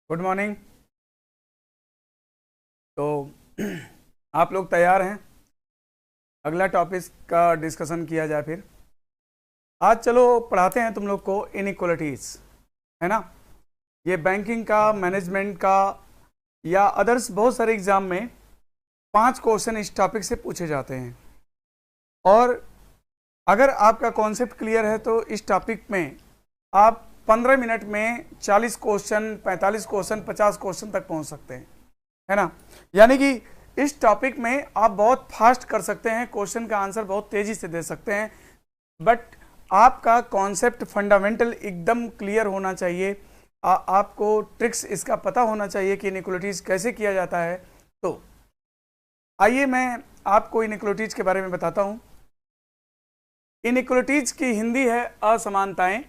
Good morning. तो आप लोग तैयार हैं? अगला टॉपिक का डिस्कशन किया जाए फिर। आज चलो पढ़ाते हैं तुम लोग को इनइक्वालिटीज, है ना। ये बैंकिंग का, मैनेजमेंट का या अदर्स बहुत सारे एग्जाम में 5 क्वेश्चन इस टॉपिक से पूछे जाते हैं। और अगर आपका कॉन्सेप्ट क्लियर है तो इस टॉपिक में आप 15 मिनट में 40 क्वेश्चन, 45 क्वेश्चन, 50 क्वेश्चन तक पहुंच सकते हैं, है ना। यानी कि इस टॉपिक में आप बहुत फास्ट कर सकते हैं, क्वेश्चन का आंसर बहुत तेजी से दे सकते हैं। बट आपका कॉन्सेप्ट फंडामेंटल एकदम क्लियर होना चाहिए। आपको ट्रिक्स इसका पता होना चाहिए कि इनइक्वालिटीज कैसे किया जाता है। तो आइए मैं आपको इनइक्वालिटीज के बारे में बताता हूं। इनइक्वालिटीज की हिंदी है असमानताएं।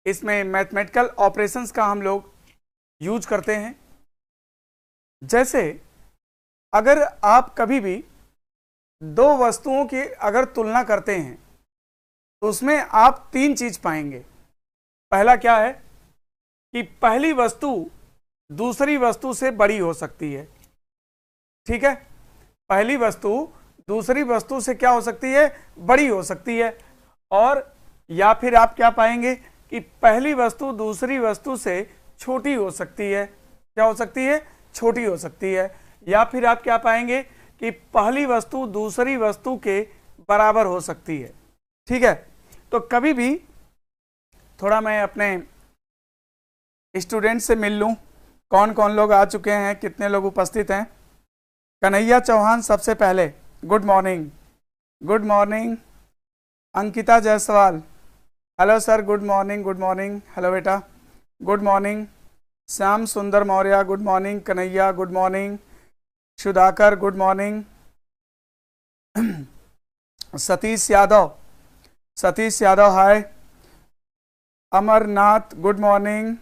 इसमें मैथमेटिकल ऑपरेशंस का हम लोग यूज करते हैं। जैसे अगर आप कभी भी दो वस्तुओं की अगर तुलना करते हैं तो उसमें आप 3 चीज पाएंगे। पहला क्या है कि पहली वस्तु दूसरी वस्तु से बड़ी हो सकती है, ठीक है। पहली वस्तु दूसरी वस्तु से क्या हो सकती है? बड़ी हो सकती है। और या फिर आप क्या पाएंगे कि पहली वस्तु दूसरी वस्तु से छोटी हो सकती है। क्या हो सकती है? छोटी हो सकती है। या फिर आप क्या पाएंगे कि पहली वस्तु दूसरी वस्तु के बराबर हो सकती है, ठीक है। तो कभी भी थोड़ा मैं अपने स्टूडेंट से मिल लूं, कौन कौन लोग आ चुके हैं, कितने लोग उपस्थित हैं। कन्हैया चौहान सबसे पहले, good morning. Good morning. Ankita Jaiswal, hello sir, good morning. Good morning, hello बेटा, good morning. Shyam Sundar Maurya, good morning. Kanhaiya, good morning. Sudhakar, good morning. Satish Yadav, Satish Yadav hi. Amarnath, good morning,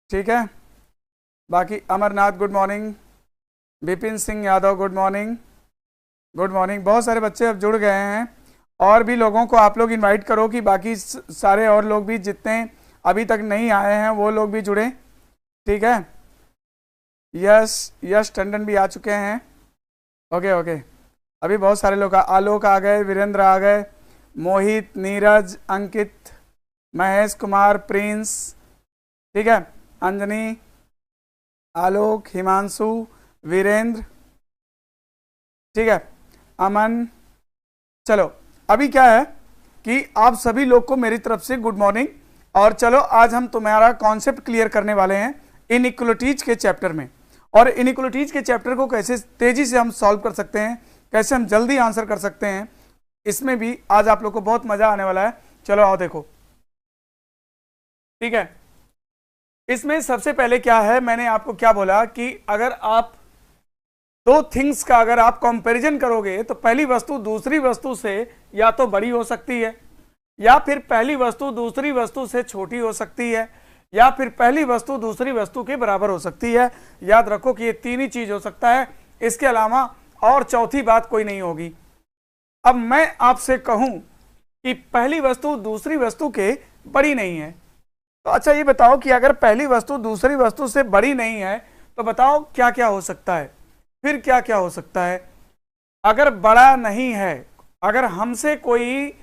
ठीक है। बाकी Amarnath good morning. Vipin Singh Yadav, good morning. Good morning. बहुत सारे बच्चे अब जुड़ गए हैं। और भी लोगों को आप लोग इनवाइट करो कि बाकी सारे और लोग भी जितने अभी तक नहीं आए हैं वो लोग भी जुड़े, ठीक है। यश टंडन भी आ चुके हैं। Okay okay. अभी बहुत सारे लोग, आलोक आ गए, वीरेंद्र आ गए, मोहित, नीरज, अंकित, महेश कुमार, प्रिंस, ठीक है, अंजनी, आलोक, हिमांशु, वीरेंद्र, ठीक है, अमन। चलो अभी क्या है कि आप सभी लोग को मेरी तरफ से गुड मॉर्निंग। और चलो आज हम तुम्हारा कॉन्सेप्ट क्लियर करने वाले हैं इनइक्वालिटीज के चैप्टर में। और इनइक्वालिटीज के चैप्टर को कैसे तेजी से हम सॉल्व कर सकते हैं, कैसे हम जल्दी आंसर कर सकते हैं, इसमें भी आज आप लोग को बहुत मजा आने वाला है। चलो आओ देखो, ठीक है। इसमें सबसे पहले क्या है, मैंने आपको क्या बोला कि अगर आप दो थिंग्स का अगर आप कंपैरिजन करोगे तो पहली वस्तु दूसरी वस्तु से या तो बड़ी हो सकती है, या फिर पहली वस्तु दूसरी वस्तु से छोटी हो सकती है, या फिर पहली वस्तु दूसरी वस्तु के बराबर हो सकती है। याद रखो कि ये 3 ही चीज हो सकता है, इसके अलावा और चौथी बात कोई नहीं होगी। अब मैं आपसे कहूं कि पहली वस्तु दूसरी वस्तु के बड़ी नहीं है, तो अच्छा ये बताओ कि अगर पहली वस्तु दूसरी वस्तु से बड़ी नहीं है तो बताओ क्या क्या हो सकता है, फिर क्या क्या हो सकता है। अगर बड़ा नहीं है, अगर हमसे कोई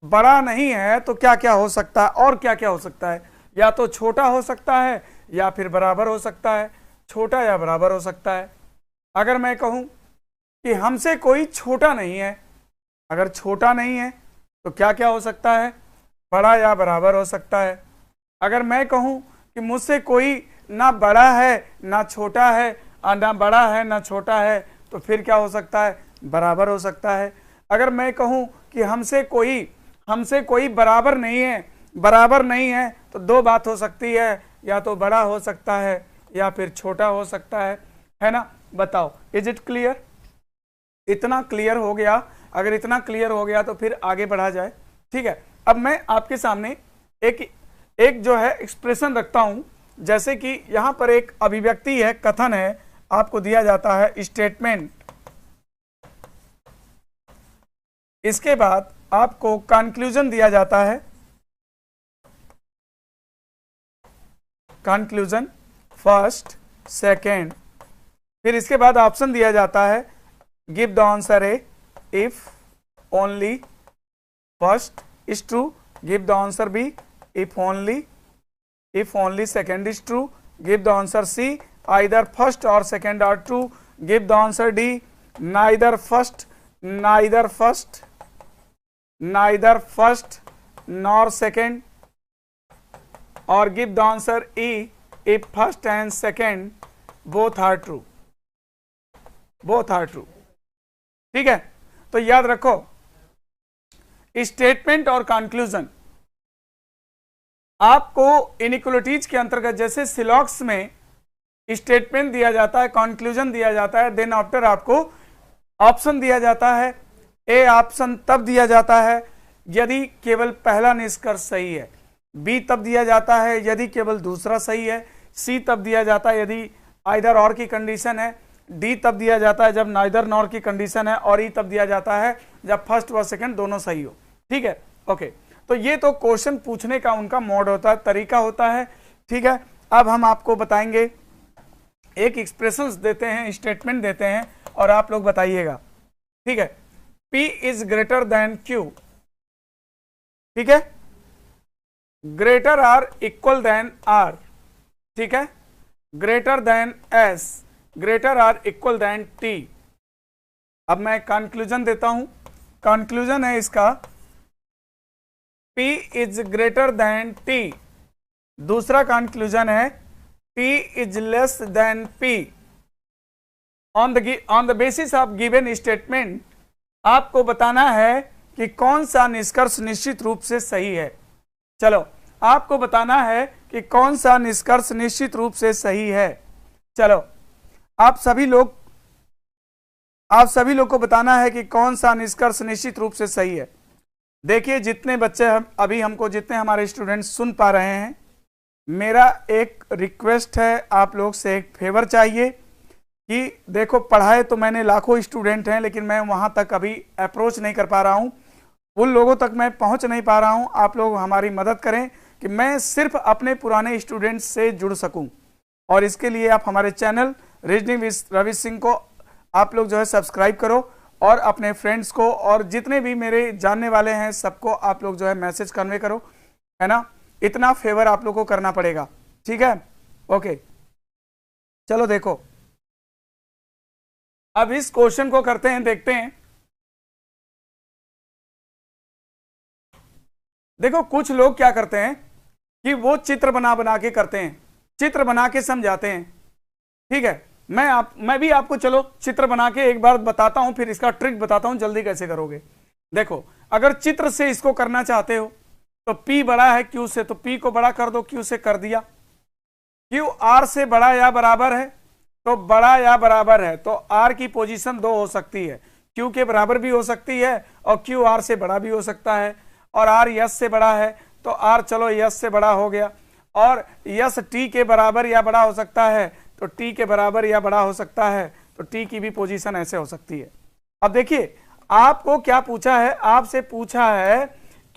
बड़ा नहीं है तो क्या क्या हो सकता है, और क्या क्या हो सकता है? या तो छोटा हो सकता है या फिर बराबर हो सकता है, छोटा या बराबर हो सकता है। अगर मैं कहूं कि हमसे कोई छोटा नहीं है, अगर छोटा नहीं है तो क्या क्या हो सकता है? बड़ा या बराबर हो सकता है। अगर मैं कहूं कि मुझसे कोई ना बड़ा है ना छोटा है, ना बड़ा है ना छोटा है, तो फिर क्या हो सकता है? बराबर हो सकता है। अगर मैं कहूं कि हमसे कोई बराबर नहीं है तो 2 बात हो सकती है, या तो बड़ा हो सकता है या फिर छोटा हो सकता है ना। बताओ, इज इट क्लियर? इतना क्लियर हो गया? अगर इतना क्लियर हो गया तो फिर आगे बढ़ा जाए, ठीक है। अब मैं आपके सामने एक जो है एक्सप्रेशन रखता हूं। जैसे कि यहां पर एक अभिव्यक्ति है, कथन है, आपको दिया जाता है स्टेटमेंट, इसके बाद आपको कंक्लूजन दिया जाता है। कंक्लूजन, फर्स्ट, सेकेंड, फिर इसके बाद ऑप्शन दिया जाता है give the answer A if only first is true, give the answer B if only second is true, give the answer C, either first or second are true, give the answer D, neither first nor second, or give the answer E if first and second both are true, ठीक है। तो याद रखो statement और conclusion आपको inequalities के अंतर्गत, जैसे सिलॉक्स में स्टेटमेंट दिया जाता है, कंक्लूजन दिया जाता है, देन आफ्टर आपको ऑप्शन दिया जाता है। ए ऑप्शन तब दिया जाता है यदि केवल पहला निष्कर्ष सही है, बी तब दिया जाता है यदि केवल दूसरा सही है, सी तब दिया जाता है यदि आइदर और की कंडीशन है, डी तब दिया जाता है जब नाइदर नॉर की कंडीशन है, और ई तब दिया जाता है जब फर्स्ट व सेकंड दोनों सही हो, ठीक है। ओके, तो ये तो क्वेश्चन पूछने का उनका मोड होता है, तरीका होता है, ठीक है। अब हम आपको बताएंगे, एक एक्सप्रेशंस देते हैं, स्टेटमेंट देते हैं और आप लोग बताइएगा, ठीक है। P is greater than Q, ठीक है, ग्रेटर आर इक्वल देन आर, ठीक है, greater than S, greater or equal than T। अब मैं कंक्लूजन देता हूं, कंक्लूजन है इसका P is greater than T, दूसरा कंक्लूजन है T is less than P। On the basis of given statement आपको बताना है कि कौन सा निष्कर्ष निश्चित रूप से सही है। चलो, आपको बताना है कि कौन सा निष्कर्ष निश्चित रूप से सही है। चलो, आप सभी लोग को बताना है कि कौन सा निष्कर्ष निश्चित रूप से सही है। देखिए, जितने बच्चे अभी हमको, जितने हमारे स्टूडेंट्स सुन पा रहे हैं, मेरा एक रिक्वेस्ट है, आप लोग से एक फेवर चाहिए कि देखो, पढ़ाए तो मैंने लाखों स्टूडेंट हैं, लेकिन मैं वहां तक अभी अप्रोच नहीं कर पा रहा हूं, उन लोगों तक मैं पहुंच नहीं पा रहा हूं। आप लोग हमारी मदद करें कि मैं सिर्फ अपने पुराने स्टूडेंट्स से जुड़ सकूं, और इसके लिए आप हमारे channel reasoning with Ravi Singh को आप लोग जो है सब्सक्राइब करो, और अपने फ्रेंड्स को और जितने भी मेरे जानने वाले हैं सबको आप लोग जो है मैसेज कन्वे करो, है ना। इतना फेवर आप लोग को करना पड़ेगा, ठीक है। ओके, चलो देखो, अब इस क्वेश्चन को करते हैं, देखते हैं। देखो, कुछ लोग क्या करते हैं कि वो चित्र बना के करते हैं, चित्र बना के समझाते हैं, ठीक है। मैं भी आपको चलो चित्र बना के एक बार बताता हूं, फिर इसका ट्रिक बताता हूं जल्दी कैसे करोगे। देखो, अगर चित्र से इसको करना चाहते हो तो P बड़ा है Q से, तो P को बड़ा कर दो, Q से कर दिया। Q R से बड़ा या बराबर है, तो बड़ा या बराबर है, तो R की पोजीशन 2 हो सकती है, Q के बराबर भी हो सकती है और Q R से बड़ा भी हो सकता है, और R S से बड़ा है तो R चलो S से बड़ा हो गया, और S T के बराबर या बड़ा हो सकता है, तो T के बराबर या बड़ा हो सकता है, तो T की भी पोजीशन ऐसे हो सकती है। अब देखिए, आपको क्या पूछा है, आपसे पूछा है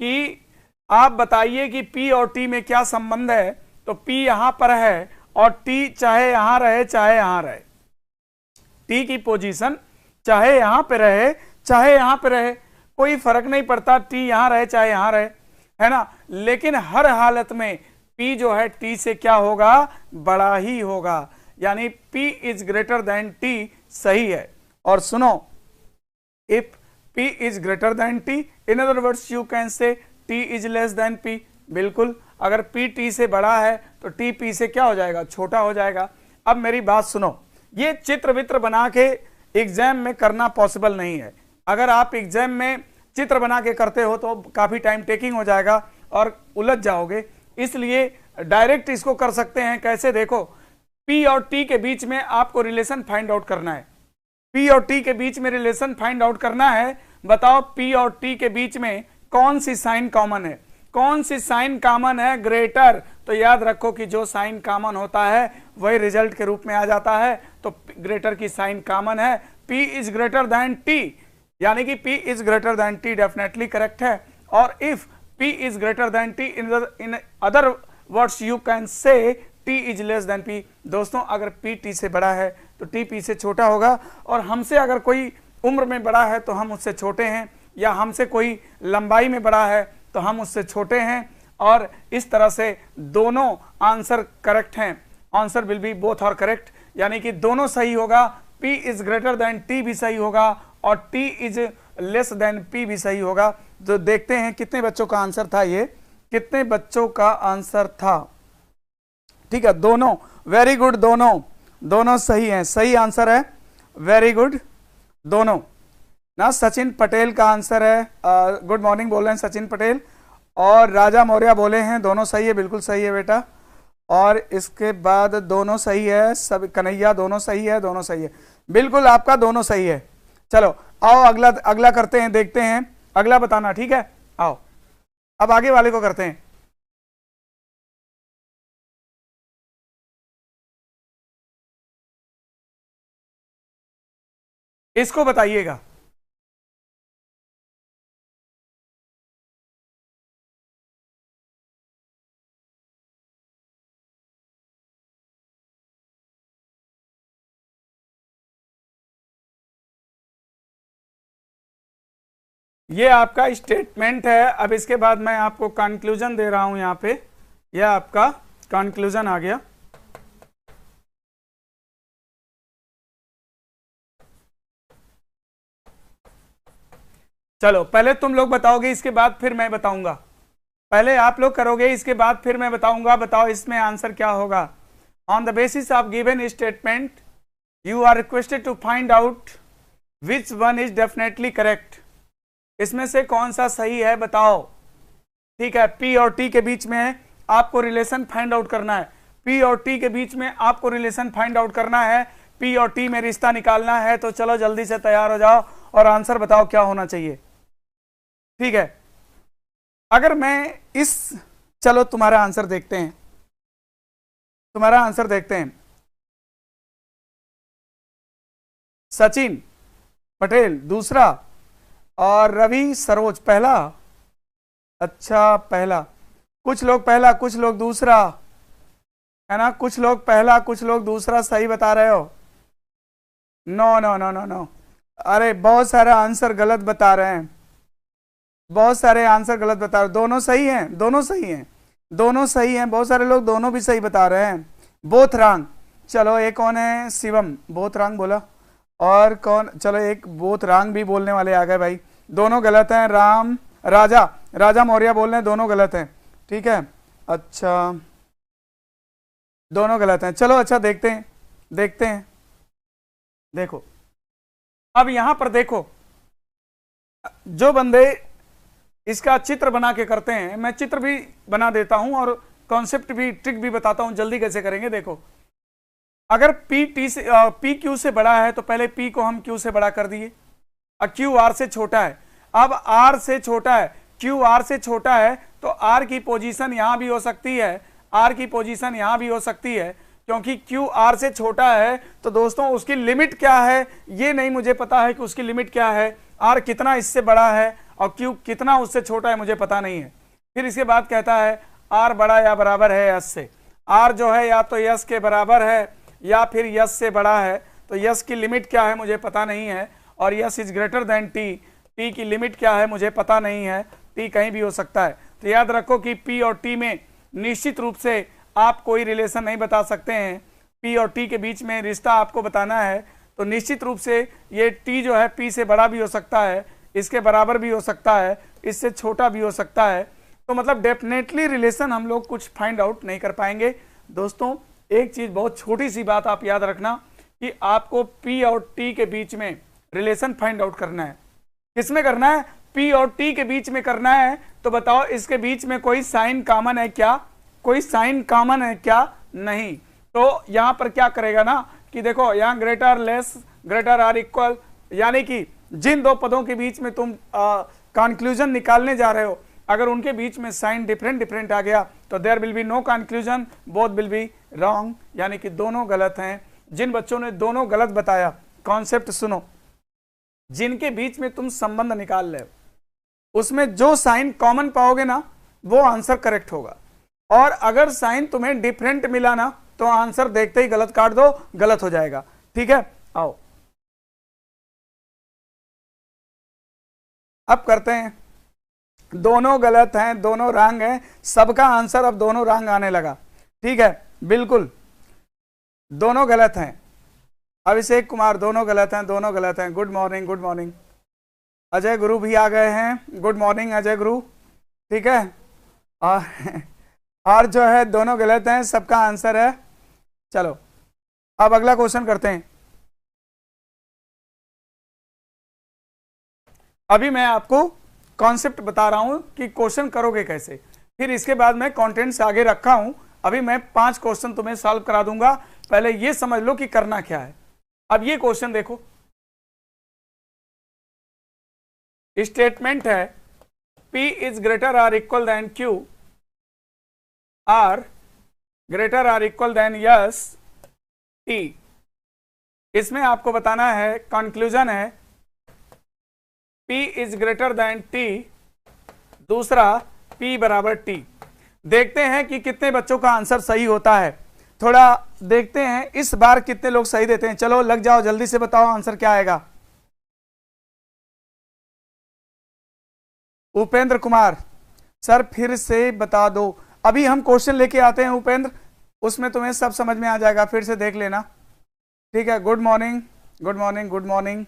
कि आप बताइए कि P और T में क्या संबंध है। तो P यहां पर है और T चाहे यहां रहे चाहे यहां रहे, T की पोजीशन चाहे यहां पे रहे चाहे यहां पे रहे, कोई फर्क नहीं पड़ता, T यहां रहे चाहे यहां रहे, है ना। लेकिन हर हालत में P जो है T से क्या होगा, बड़ा ही होगा, यानी P is greater than T सही है। और सुनो, if P is greater than T, in other words you can से T is less than P। बिल्कुल, अगर P T से बड़ा है तो T P से क्या हो जाएगा, छोटा हो जाएगा। अब मेरी बात सुनो, ये चित्र वित्र बना के एग्जाम में करना पॉसिबल नहीं है। अगर आप एग्जाम में चित्र बना के करते हो तो काफी टाइम टेकिंग हो जाएगा और उलझ जाओगे, इसलिए डायरेक्ट इसको कर सकते हैं। कैसे, देखो, P और T के बीच में आपको रिलेशन फाइंड आउट करना है, P और T के बीच में रिलेशन फाइंड आउट करना है। बताओ P और T के बीच में कौन सी साइन कॉमन है, कौन सी साइन कॉमन है, ग्रेटर। तो याद रखो कि जो साइन कॉमन होता है वही रिजल्ट के रूप में आ जाता है, तो ग्रेटर की साइन कॉमन है, P is greater than T, यानी कि P is greater than T definitely correct है। और if P is greater than T, in other words you can से T is less then P. दोस्तों अगर P T से बड़ा है तो टी पी से छोटा होगा, और हमसे अगर कोई उम्र में बड़ा है तो हम उससे छोटे हैं, या हमसे कोई लंबाई में बड़ा है तो हम उससे छोटे हैं, और इस तरह से दोनों आंसर करेक्ट हैं। Answer will be both are correct, यानी कि दोनों सही होगा। P is greater than T भी सही होगा और T is less than P भी सही होगा। तो देखते हैं कितने बच्चों का आंसर था, ये कितने बच्चों का आंसर था। ठीक है, दोनों वेरी गुड, दोनों सही हैं, सही आंसर है, वेरी गुड दोनों ना। सचिन पटेल का आंसर है, गुड मॉर्निंग बोल रहे हैं सचिन पटेल, और राजा मौर्य बोले हैं, दोनों सही है, बिल्कुल सही है बेटा। और इसके बाद दोनों सही है, सब कन्हैया दोनों सही है, दोनों सही है, बिल्कुल आपका दोनों सही है। चलो आओ अगला करते हैं, देखते हैं अगला बताना, ठीक है। आओ अब आगे वाले को करते हैं। इसको बताइएगा, ये आपका स्टेटमेंट है। अब इसके बाद मैं आपको कंक्लूजन दे रहा हूं, यहां पे यह आपका कंक्लूजन आ गया। चलो पहले तुम लोग बताओगे, इसके बाद फिर मैं बताऊंगा। पहले आप लोग करोगे, इसके बाद फिर मैं बताऊंगा। बताओ इसमें आंसर क्या होगा। On the basis of given statement you are requested to find out which one is definitely correct. इसमें से कौन सा सही है बताओ। ठीक है, P और T के बीच में आपको रिलेशन फाइंड आउट करना है। P और T के बीच में आपको रिलेशन फाइंड आउट करना है, P और T में रिश्ता निकालना है। तो चलो जल्दी से तैयार हो जाओ और आंसर बताओ क्या होना चाहिए। ठीक है, अगर मैं चलो तुम्हारा आंसर देखते हैं, तुम्हारा आंसर देखते हैं। सचिन पटेल दूसरा और रवि सरोज पहला। अच्छा पहला, कुछ लोग पहला कुछ लोग दूसरा, है ना, कुछ लोग पहला कुछ लोग दूसरा सही बता रहे हो। No no no no no, अरे बहुत सारा आंसर गलत बता रहे हैं, बहुत सारे आंसर गलत बता रहे। दोनों सही हैं, दोनों सही हैं, दोनों सही हैं, बहुत सारे लोग दोनों भी सही बता रहे हैं। Both wrong. चलो एक कौन है, शिवम बोथ रॉन्ग बोला, और कौन, चलो एक बोथ रॉन्ग भी बोलने वाले आ गए भाई। दोनों गलत हैं। राजा मौर्य बोल रहे हैं दोनों गलत हैं। ठीक है, अच्छा दोनों गलत हैं। चलो अच्छा देखते हैं, देखते हैं। देखो अब यहां पर देखो, जो बंदे इसका चित्र बना के करते हैं, मैं चित्र भी बना देता हूं और कॉन्सेप्ट भी, ट्रिक भी बताता हूं जल्दी कैसे करेंगे। देखो अगर P Q से बड़ा है तो पहले P को हम Q से बड़ा कर दिए, और Q R से छोटा है। अब R से छोटा है, Q R से छोटा है, तो R की पोजीशन यहां भी हो सकती है, R की पोजीशन यहां भी हो सकती है, क्योंकि Q R से छोटा है। तो दोस्तों उसकी लिमिट क्या है ये नहीं मुझे पता है कि उसकी लिमिट क्या है। R कितना इससे बड़ा है और Q कितना उससे छोटा है मुझे पता नहीं है। फिर इसके बाद कहता है R बड़ा या बराबर है S से। R जो है या तो S के बराबर है या फिर S से बड़ा है। तो S की लिमिट क्या है मुझे पता नहीं है, और S is greater than T। T की लिमिट क्या है मुझे पता नहीं है, T कहीं भी हो सकता है। तो याद रखो कि P और T में निश्चित रूप से आप कोई रिलेशन नहीं बता सकते हैं। P और T के बीच में रिश्ता आपको बताना है, तो निश्चित रूप से ये T जो है P से बड़ा भी हो सकता है, इसके बराबर भी हो सकता है, इससे छोटा भी हो सकता है। तो मतलब डेफिनेटली रिलेशन हम लोग कुछ फाइंड आउट नहीं कर पाएंगे। दोस्तों एक चीज बहुत छोटी सी बात आप याद रखना कि आपको P और T के बीच में रिलेशन फाइंड आउट करना है। किसमें करना है? P और T के बीच में करना है। तो बताओ इसके बीच में कोई साइन कॉमन है क्या? कोई साइन कॉमन है क्या? नहीं। तो यहां पर क्या करेगा ना कि देखो यहां greater less greater or equal, यानी कि जिन दो पदों के बीच में तुम कंक्लूजन निकालने जा रहे हो, अगर उनके बीच में साइन डिफरेंट आ गया तो there will be no conclusion, both will be wrong, यानी कि दोनों गलत हैं। जिन बच्चों ने दोनों गलत बताया, कॉन्सेप्ट सुनो, जिनके बीच में तुम संबंध निकाल रहे हो उसमें जो साइन कॉमन पाओगे ना वो आंसर करेक्ट होगा। और अगर साइन तुम्हें डिफरेंट मिला ना तो आंसर देखते ही गलत काट दो, गलत हो जाएगा। ठीक है, आओ अब करते हैं। दोनों गलत हैं, दोनों रॉन्ग हैं, सबका आंसर अब दोनों रॉन्ग आने लगा। ठीक है, बिल्कुल दोनों गलत हैं। अभिषेक कुमार दोनों गलत हैं, दोनों गलत हैं। Good morning, good morning. Ajay गुरु भी आ गए हैं, गुड मॉर्निंग अजय गुरु। ठीक है, और जो है दोनों गलत हैं, सबका आंसर है। चलो अब अगला क्वेश्चन करते हैं। अभी मैं आपको कॉन्सेप्ट बता रहा हूं कि क्वेश्चन करोगे कैसे, फिर इसके बाद मैं कंटेंट्स आगे रखा हूं। अभी मैं 5 क्वेश्चन तुम्हें सॉल्व करा दूंगा, पहले ये समझ लो कि करना क्या है। अब ये क्वेश्चन देखो, स्टेटमेंट है P is greater or equal than Q, or greater or equal than S T। इसमें आपको बताना है, कंक्लूजन है P is greater than T, दूसरा P बराबर T। देखते हैं कि कितने बच्चों का आंसर सही होता है, थोड़ा देखते हैं इस बार कितने लोग सही देते हैं। चलो लग जाओ, जल्दी से बताओ आंसर क्या आएगा। उपेंद्र कुमार सर फिर से बता दो, अभी हम क्वेश्चन लेके आते हैं उपेंद्र, उसमें तुम्हें सब समझ में आ जाएगा, फिर से देख लेना। ठीक है, good morning, good morning, good morning.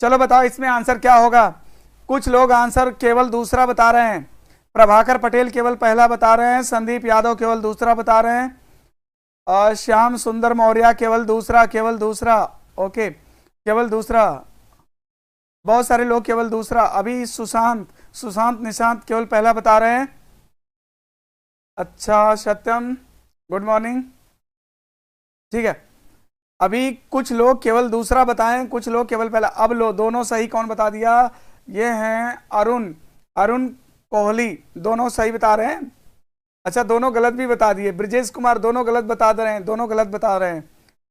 चलो बताओ इसमें आंसर क्या होगा। कुछ लोग आंसर केवल दूसरा बता रहे हैं, प्रभाकर पटेल केवल पहला बता रहे हैं, संदीप यादव केवल दूसरा बता रहे हैं, और श्याम सुंदर मौर्य केवल दूसरा, केवल दूसरा, ओके केवल दूसरा। बहुत सारे लोग केवल दूसरा। अभी सुशांत निशांत केवल पहला बता रहे हैं। अच्छा सत्यम गुड मॉर्निंग। ठीक है, अभी कुछ लोग केवल दूसरा बताएं, कुछ लोग केवल पहला। अब लो दोनों सही, कौन बता दिया, ये हैं अरुण कोहली, दोनों सही बता रहे हैं। अच्छा दोनों गलत भी बता दिए, ब्रजेश कुमार दोनों गलत बता रहे हैं, दोनों गलत बता रहे हैं।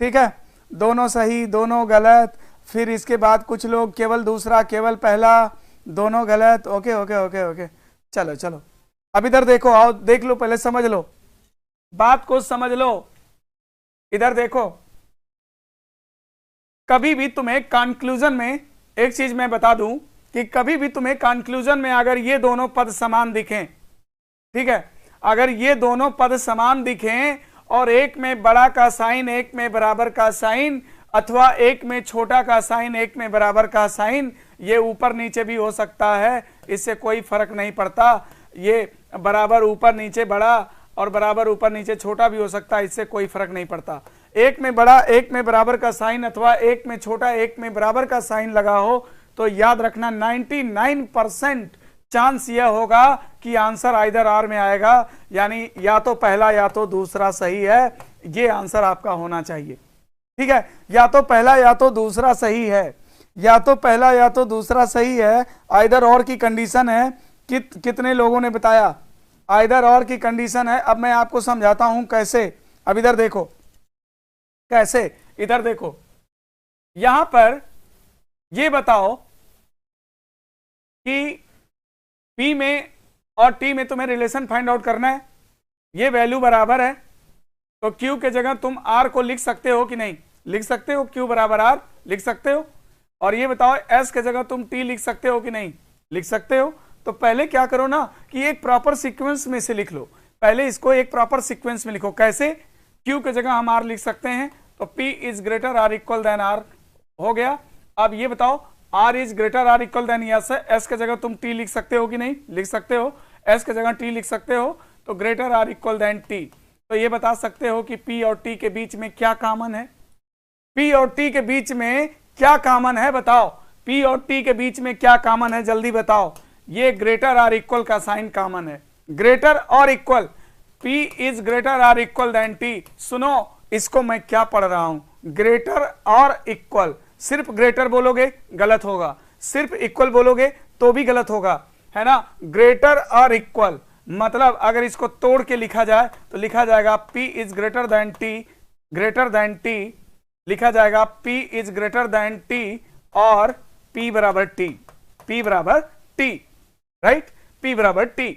ठीक है, दोनों सही दोनों गलत। फिर इसके बाद कुछ लोग केवल दूसरा केवल पहला, दोनों गलत। ओके ओके ओके ओके, चलो चलो अब इधर देखो, आओ देख लो, पहले समझ लो बात को, समझ लो। इधर देखो, कभी भी तुम्हें कंक्लूजन में एक चीज मैं बता दूं कि कभी भी तुम्हें कंक्लूजन में अगर ये दोनों पद समान दिखें, ठीक है, अगर ये दोनों पद समान दिखें और एक में बड़ा का साइन एक में बराबर का साइन, अथवा एक में छोटा का साइन एक में बराबर का साइन, ये ऊपर नीचे भी हो सकता है, इससे कोई फर्क नहीं पड़ता। ये बराबर ऊपर नीचे बड़ा और बराबर ऊपर नीचे छोटा भी हो सकता है, इससे कोई फर्क नहीं पड़ता। एक में बड़ा एक में बराबर का साइन अथवा एक में छोटा एक में बराबर का साइन लगा हो तो याद रखना 99% चांस यह होगा कि आंसर आइदर आर में आएगा, यानी या तो पहला या तो दूसरा सही है। ये आंसर आपका होना चाहिए। ठीक है, या तो पहला या तो दूसरा सही है, या तो पहला या तो दूसरा सही है। आइदर और की कंडीशन है। कितने लोगों ने बताया आइदर और की कंडीशन है। अब मैं आपको समझाता हूं कैसे। अब इधर देखो कैसे, इधर देखो, यहां पर ये बताओ कि P में और T में तुम्हें रिलेशन फाइंड आउट करना है। ये वैल्यू बराबर है तो Q के जगह तुम R को लिख सकते हो कि नहीं, लिख सकते हो, Q बराबर R लिख सकते हो। और ये बताओ S के जगह तुम T लिख सकते हो कि नहीं, लिख सकते हो। तो पहले क्या करो ना कि एक प्रॉपर सीक्वेंस में से लिख लो, पहले इसको एक प्रॉपर सीक्वेंस में लिखो। कैसे, Q के जगह हम R लिख सकते हैं तो P is greater or equal than R हो गया। अब ये बताओ R is greater or equal than S है, S के जगह तुम T लिख सकते हो कि नहीं, लिख सकते हो। S के जगह T लिख सकते हो तो greater or equal than T। तो ये बता सकते हो कि P और T के बीच में क्या कॉमन है, P और T के बीच में क्या कॉमन है, बताओ P और T के बीच में क्या कॉमन है, जल्दी बताओ। ये ग्रेटर आर इक्वल का साइन कॉमन है, ग्रेटर और equal, P is greater or equal than T। सुनो इसको मैं क्या पढ़ रहा हूं, ग्रेटर और इक्वल। सिर्फ ग्रेटर बोलोगे गलत होगा, सिर्फ इक्वल बोलोगे तो भी गलत होगा, है ना। ग्रेटर और इक्वल मतलब अगर इसको तोड़ के लिखा जाए तो लिखा जाएगा P is greater than T, greater than T लिखा जाएगा P is greater than T और P बराबर T, P बराबर T, राइट, P बराबर T।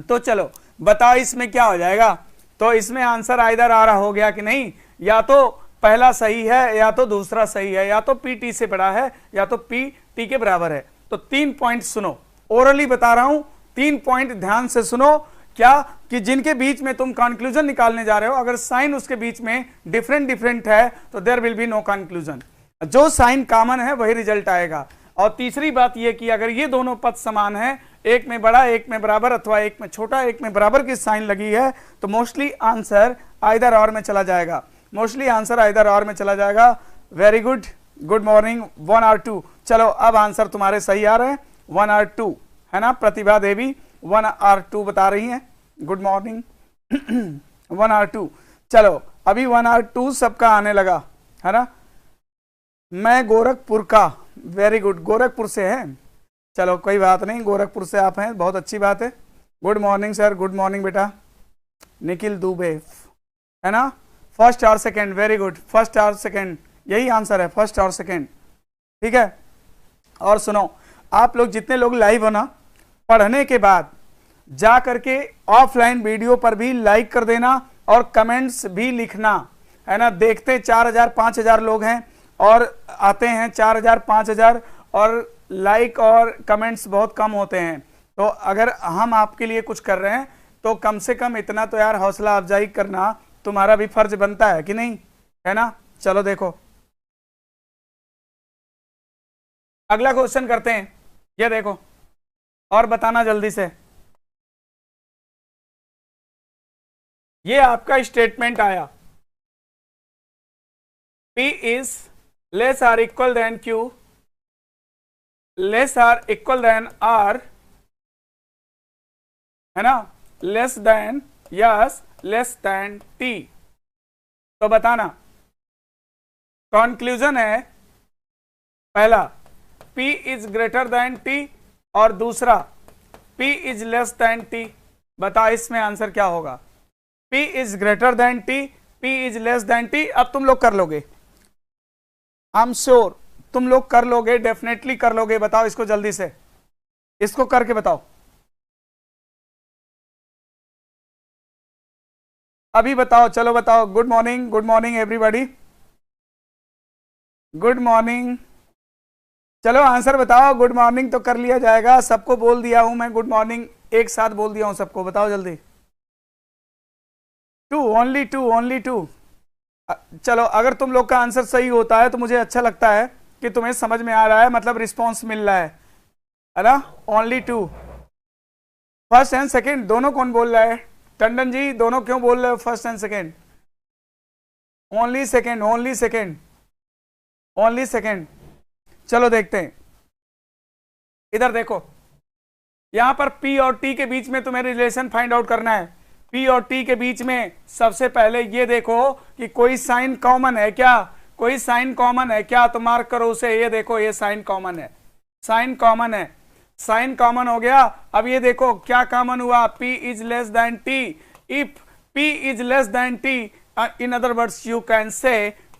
तो चलो बताओ इसमें क्या हो जाएगा। तो इसमें आंसर आइदर आ रहा हो गया कि नहीं, या तो पहला सही है या तो दूसरा सही है, या तो पी टी से बड़ा है या तो पी टी के बराबर है। तो 3 पॉइंट सुनो, ओरली बता रहा हूं, 3 पॉइंट ध्यान से सुनो। क्या कि जिनके बीच में तुम कंक्लूजन निकालने जा रहे हो, अगर साइन उसके बीच में डिफरेंट है तो there will be no conclusion. जो साइन कॉमन है वही रिजल्ट आएगा। और तीसरी बात यह कि अगर ये दोनों पद समान है, एक में बड़ा एक में बराबर अथवा एक में छोटा एक में बराबर की साइन लगी है, तो मोस्टली आंसर आइदर और में चला जाएगा, मोस्टली आंसर आइदर और में चला जाएगा। वेरी गुड, गुड मॉर्निंग 1 और 2। चलो अब आंसर तुम्हारे सही आ रहे हैं, 1 और 2 है ना। प्रतिभा देवी 1 और 2 बता रही हैं, गुड मॉर्निंग 1 और 2। चलो अभी 1 और 2 सबका आने लगा है ना। मैं गोरखपुर का, वेरी गुड, गोरखपुर से है, चलो कोई बात नहीं, गोरखपुर से आप हैं, बहुत अच्छी बात है। Good morning sir, good morning बेटा। निखिल दुबे है ना, फर्स्ट और सेकंड, वेरी गुड, फर्स्ट और सेकंड, यही आंसर है, फर्स्ट और सेकंड, ठीक है। और सुनो, आप लोग जितने लोग लाइव हो ना, पढ़ने के बाद जा करके ऑफलाइन वीडियो पर भी लाइक कर देना और कमेंट्स भी लिखना है ना। देखते 4000 5000 लोग हैं और आते हैं 4000 5000, और लाइक और कमेंट्स बहुत कम होते हैं। तो अगर हम आपके लिए कुछ कर रहे हैं तो कम से कम इतना तो यार हौसला अफजाई करना तुम्हारा भी फर्ज बनता है कि नहीं, है ना। चलो देखो अगला क्वेश्चन करते हैं, ये देखो और बताना जल्दी से। ये आपका स्टेटमेंट आया, P is less or equal than Q, less or equal than R, है ना, less than, yes, less than T। तो बताना, कंक्लूजन है पहला P is greater than T और दूसरा P is less then T। बता इसमें आंसर क्या होगा। P is greater than T, P is less then T। अब तुम लोग कर लोगे, आई एम श्योर तुम लोग कर लोगे, डेफिनेटली कर लोगे। बताओ इसको जल्दी से, इसको करके बताओ, अभी बताओ, चलो बताओ। Good morning everybody, good morning. चलो आंसर बताओ, गुड मॉर्निंग तो कर लिया जाएगा, सबको बोल दिया हूं मैं गुड मॉर्निंग, एक साथ बोल दिया हूं सबको। बताओ जल्दी, 2, ओनली 2, ओनली 2। चलो अगर तुम लोग का आंसर सही होता है तो मुझे अच्छा लगता है कि तुम्हें समझ में आ रहा है, मतलब रिस्पॉन्स मिल रहा है ना। ओनली 2, फर्स्ट एंड सेकेंड दोनों कौन बोल रहा है, टंडन जी दोनों क्यों बोल रहे हो first and second. Only second, only second, only second. चलो देखते हैं, इधर देखो, यहां पर P और T के बीच में तुम्हें रिलेशन फाइंड आउट करना है। P और T के बीच में सबसे पहले ये देखो कि कोई साइन कॉमन है क्या, कोई साइन कॉमन है क्या, तो मार्क करो उसे। ये देखो ये साइन कॉमन है, साइन कॉमन है, साइन कॉमन हो गया। अब ये देखो क्या कॉमन हुआ, P is less then T। If P is less then T, in other words you can से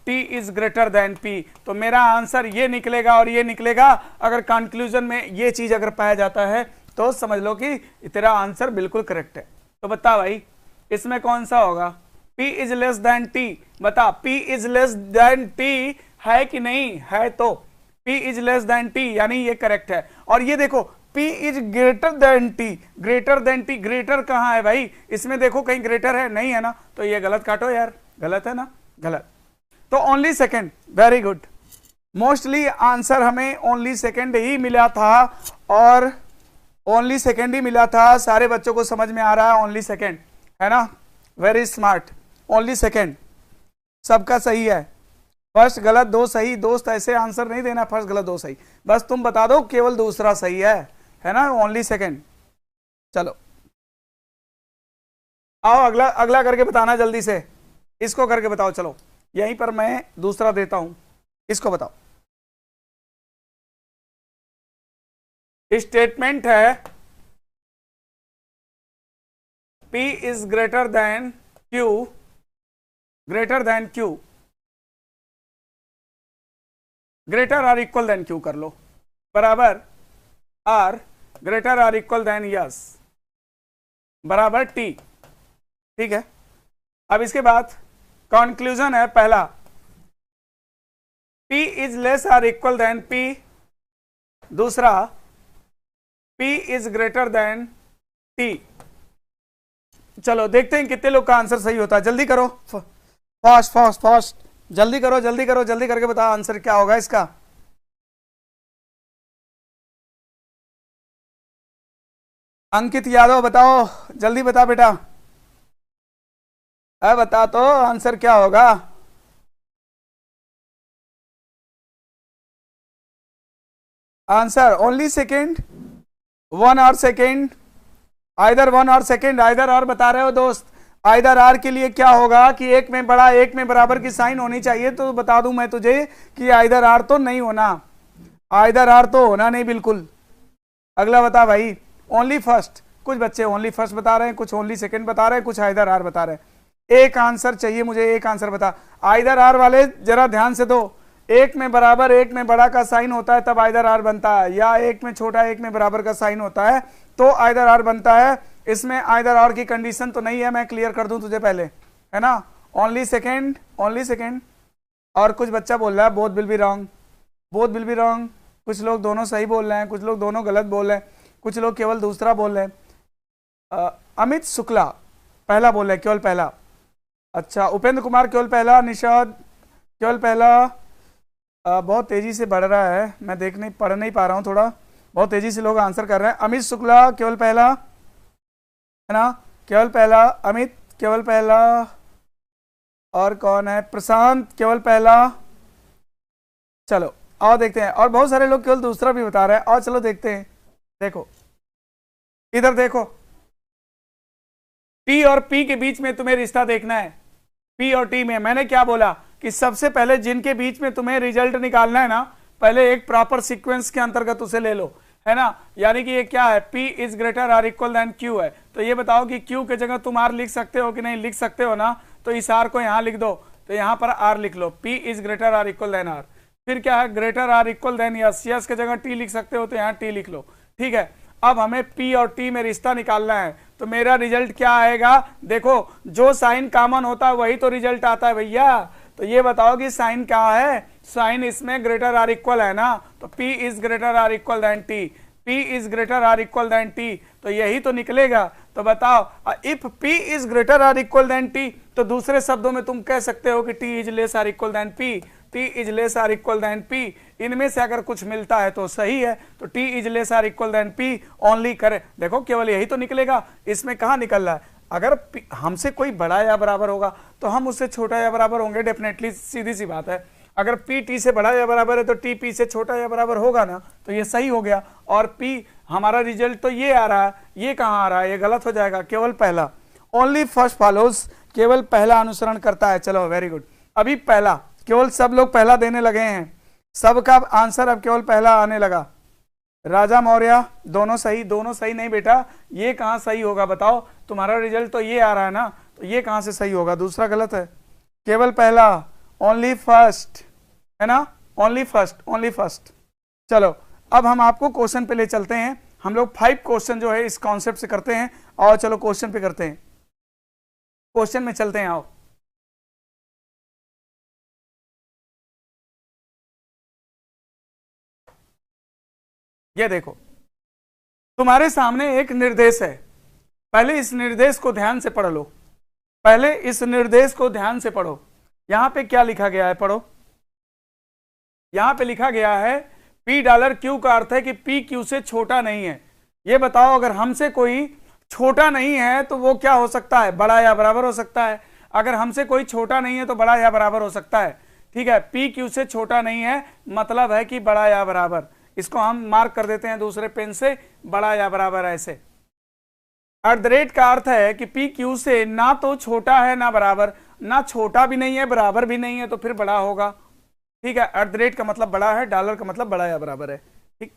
T is greater then P। तो मेरा आंसर ये निकलेगा और ये निकलेगा। अगर कंक्लूजन में ये चीज अगर पाया जाता है तो समझ लो कि तेरा आंसर बिल्कुल करेक्ट है। तो बता भाई इसमें कौन सा होगा, P is less then T। बता P is less then T है कि नहीं है, तो P is less then T यानी ये करेक्ट है। और ये देखो P is greater than T, greater than T, greater कहां है भाई, इसमें देखो कहीं ग्रेटर है, नहीं है ना, तो ये गलत काटो यार, गलत है ना, गलत। तो only second, very good. Mostly answer हमें ओनली सेकेंड ही मिला था, और ओनली सेकेंड ही मिला था, सारे बच्चों को समझ में आ रहा है ओनली सेकेंड, है ना, वेरी स्मार्ट। ओनली सेकेंड सबका सही है, फर्स्ट गलत दो सही। दोस्त ऐसे आंसर नहीं देना फर्स्ट गलत दो सही, बस तुम बता दो केवल दूसरा सही है ना, ओनली सेकेंड। चलो आओ अगला, अगला करके बताना जल्दी से, इसको करके बताओ। चलो यहीं पर मैं दूसरा देता हूं, इसको बताओ। स्टेटमेंट है P is greater than Q, greater than Q, greater और इक्वल देन Q कर लो, बराबर R ग्रेटर और इक्वल देन यस, बराबर टी। ठीक है, अब इसके बाद कंक्लूजन है पहला, P is less or equal than P, दूसरा P is greater than T। चलो देखते हैं कितने लोग का आंसर सही होता है, जल्दी करो, फास्ट फास्ट फास्ट, जल्दी करो जल्दी करो, जल्दी करके बताओ आंसर क्या होगा इसका। अंकित यादव बताओ, जल्दी बता बेटा, बता तो आंसर क्या होगा। आंसर ओनली सेकेंड, 1 और सेकेंड, आइदर 1 और सेकेंड, आइदर और बता रहे हो दोस्त। आइदर आर के लिए क्या होगा कि एक में बड़ा एक में बराबर की साइन होनी चाहिए, तो बता दूं मैं तुझे कि आइदर आर तो नहीं होना, आइदर आर तो होना नहीं बिल्कुल। अगला बता भाई, ओनली फर्स्ट, कुछ बच्चे ओनली फर्स्ट बता रहे हैं, कुछ ओनली सेकेंड बता रहे हैं, कुछ आइदर आर बता रहे हैं। एक आंसर चाहिए मुझे, एक आंसर बता। आइदर आर वाले जरा ध्यान से दो, एक में बराबर एक में बड़ा का साइन होता है तब आइदर आर बनता है, या एक में छोटा एक में बराबर का साइन होता है तो आइदर आर बनता है। इसमें आइदर आर की कंडीशन तो नहीं है, मैं क्लियर कर दूं तुझे पहले, है ना। Only second, only second. और कुछ बच्चा बोल रहा है both will be wrong, both will be wrong. कुछ लोग दोनों सही बोल रहे हैं, कुछ लोग दोनों गलत बोल रहे हैं, कुछ लोग केवल दूसरा बोल रहे हैं। अमित शुक्ला पहला बोल रहे हैं, केवल पहला। अच्छा, उपेंद्र कुमार केवल पहला, निषाद केवल पहला। बहुत तेजी से बढ़ रहा है, मैं पढ़ नहीं पा रहा हूँ, थोड़ा बहुत तेजी से लोग आंसर कर रहे हैं। अमित शुक्ला केवल पहला, है ना, केवल पहला। अमित केवल पहला। और कौन है, प्रशांत केवल पहला। चलो और देखते हैं, और बहुत सारे लोग केवल दूसरा भी बता रहे हैं। और चलो देखते हैं, देखो इधर देखो, T और P के बीच में तुम्हें रिश्ता देखना है। P और T में मैंने क्या बोला कि सबसे पहले जिनके बीच में तुम्हें रिजल्ट निकालना है ना, पहले एक प्रॉपर सीक्वेंस के अंतर्गत उसे ले लो, है ना। यानी कि ये क्या है, P is greater or equal than Q है। तो ये बताओ कि Q के जगह तुम R लिख सकते हो कि नहीं, लिख सकते हो ना। तो इस R को यहाँ लिख दो, तो यहाँ पर R लिख लो, P is greater or equal than R। फिर क्या है, greater or equal than S, S के जगह T लिख सकते हो तो यहाँ T लिख लो। ठीक है, अब हमें P और T में रिश्ता निकालना है, तो मेरा रिजल्ट क्या आएगा, देखो जो साइन कॉमन होता है वही तो रिजल्ट आता है भैया। तो ये बताओ कि साइन क्या है, साइन इसमें ग्रेटर आर इक्वल है ना, तो P is greater or equal than T, P is greater or equal than T, तो यही तो निकलेगा। तो बताओ if P is greater or equal than T, तो दूसरे शब्दों में तुम कह सकते हो कि T is less or equal than P, T is less or equal than P। इनमें से अगर कुछ मिलता है तो सही है, तो T is less or equal than P only करे। देखो केवल यही तो निकलेगा, इसमें कहाँ निकल रहा है। अगर हमसे कोई बड़ा या बराबर होगा तो हम उससे छोटा या बराबर होंगे डेफिनेटली, सीधी सी बात है। अगर P T से बड़ा या बराबर है तो T P से छोटा या बराबर होगा ना, तो ये सही हो गया। और P हमारा रिजल्ट तो ये आ रहा है, ये कहाँ आ रहा है, ये गलत हो जाएगा। केवल पहला, ओनली फर्स्ट फॉलोज, केवल पहला अनुसरण करता है। चलो वेरी गुड, अभी पहला, केवल सब लोग पहला देने लगे हैं, सबका आंसर अब केवल पहला आने लगा। राजा मौर्य दोनों सही, दोनों सही नहीं बेटा, ये कहाँ सही होगा बताओ, तुम्हारा रिजल्ट तो ये आ रहा है ना, तो ये कहाँ से सही होगा, दूसरा गलत है। केवल पहला, ओनली फर्स्ट, है ना, ओनली फर्स्ट, ओनली फर्स्ट। चलो अब हम आपको क्वेश्चन पे ले चलते हैं, हम लोग 5 क्वेश्चन जो है इस कॉन्सेप्ट से करते हैं। और चलो क्वेश्चन पे करते हैं, क्वेश्चन में चलते हैं, आओ। ये देखो तुम्हारे सामने एक निर्देश है, पहले इस निर्देश को ध्यान से पढ़ लो, पहले इस निर्देश को ध्यान से पढ़ो। यहां पे क्या लिखा गया है, पढ़ो। यहां पे लिखा गया है $Q का अर्थ है कि P Q से छोटा नहीं है। ये बताओ अगर हमसे कोई छोटा नहीं है तो वो क्या हो सकता है, बड़ा या बराबर हो सकता है। अगर हमसे कोई छोटा नहीं है तो बड़ा या बराबर हो सकता है। ठीक है, P Q से छोटा नहीं है मतलब है कि बड़ा या बराबर। इसको हम मार्क कर देते हैं दूसरे पेन से, बड़ा या बराबर ऐसे। @ का अर्थ है कि P Q से ना तो छोटा है ना बराबर, ना छोटा भी नहीं है बराबर भी नहीं है, तो फिर बड़ा होगा। ठीक है, @ का मतलब बड़ा है, डॉलर का मतलब बड़ा या बराबर है। ठीक,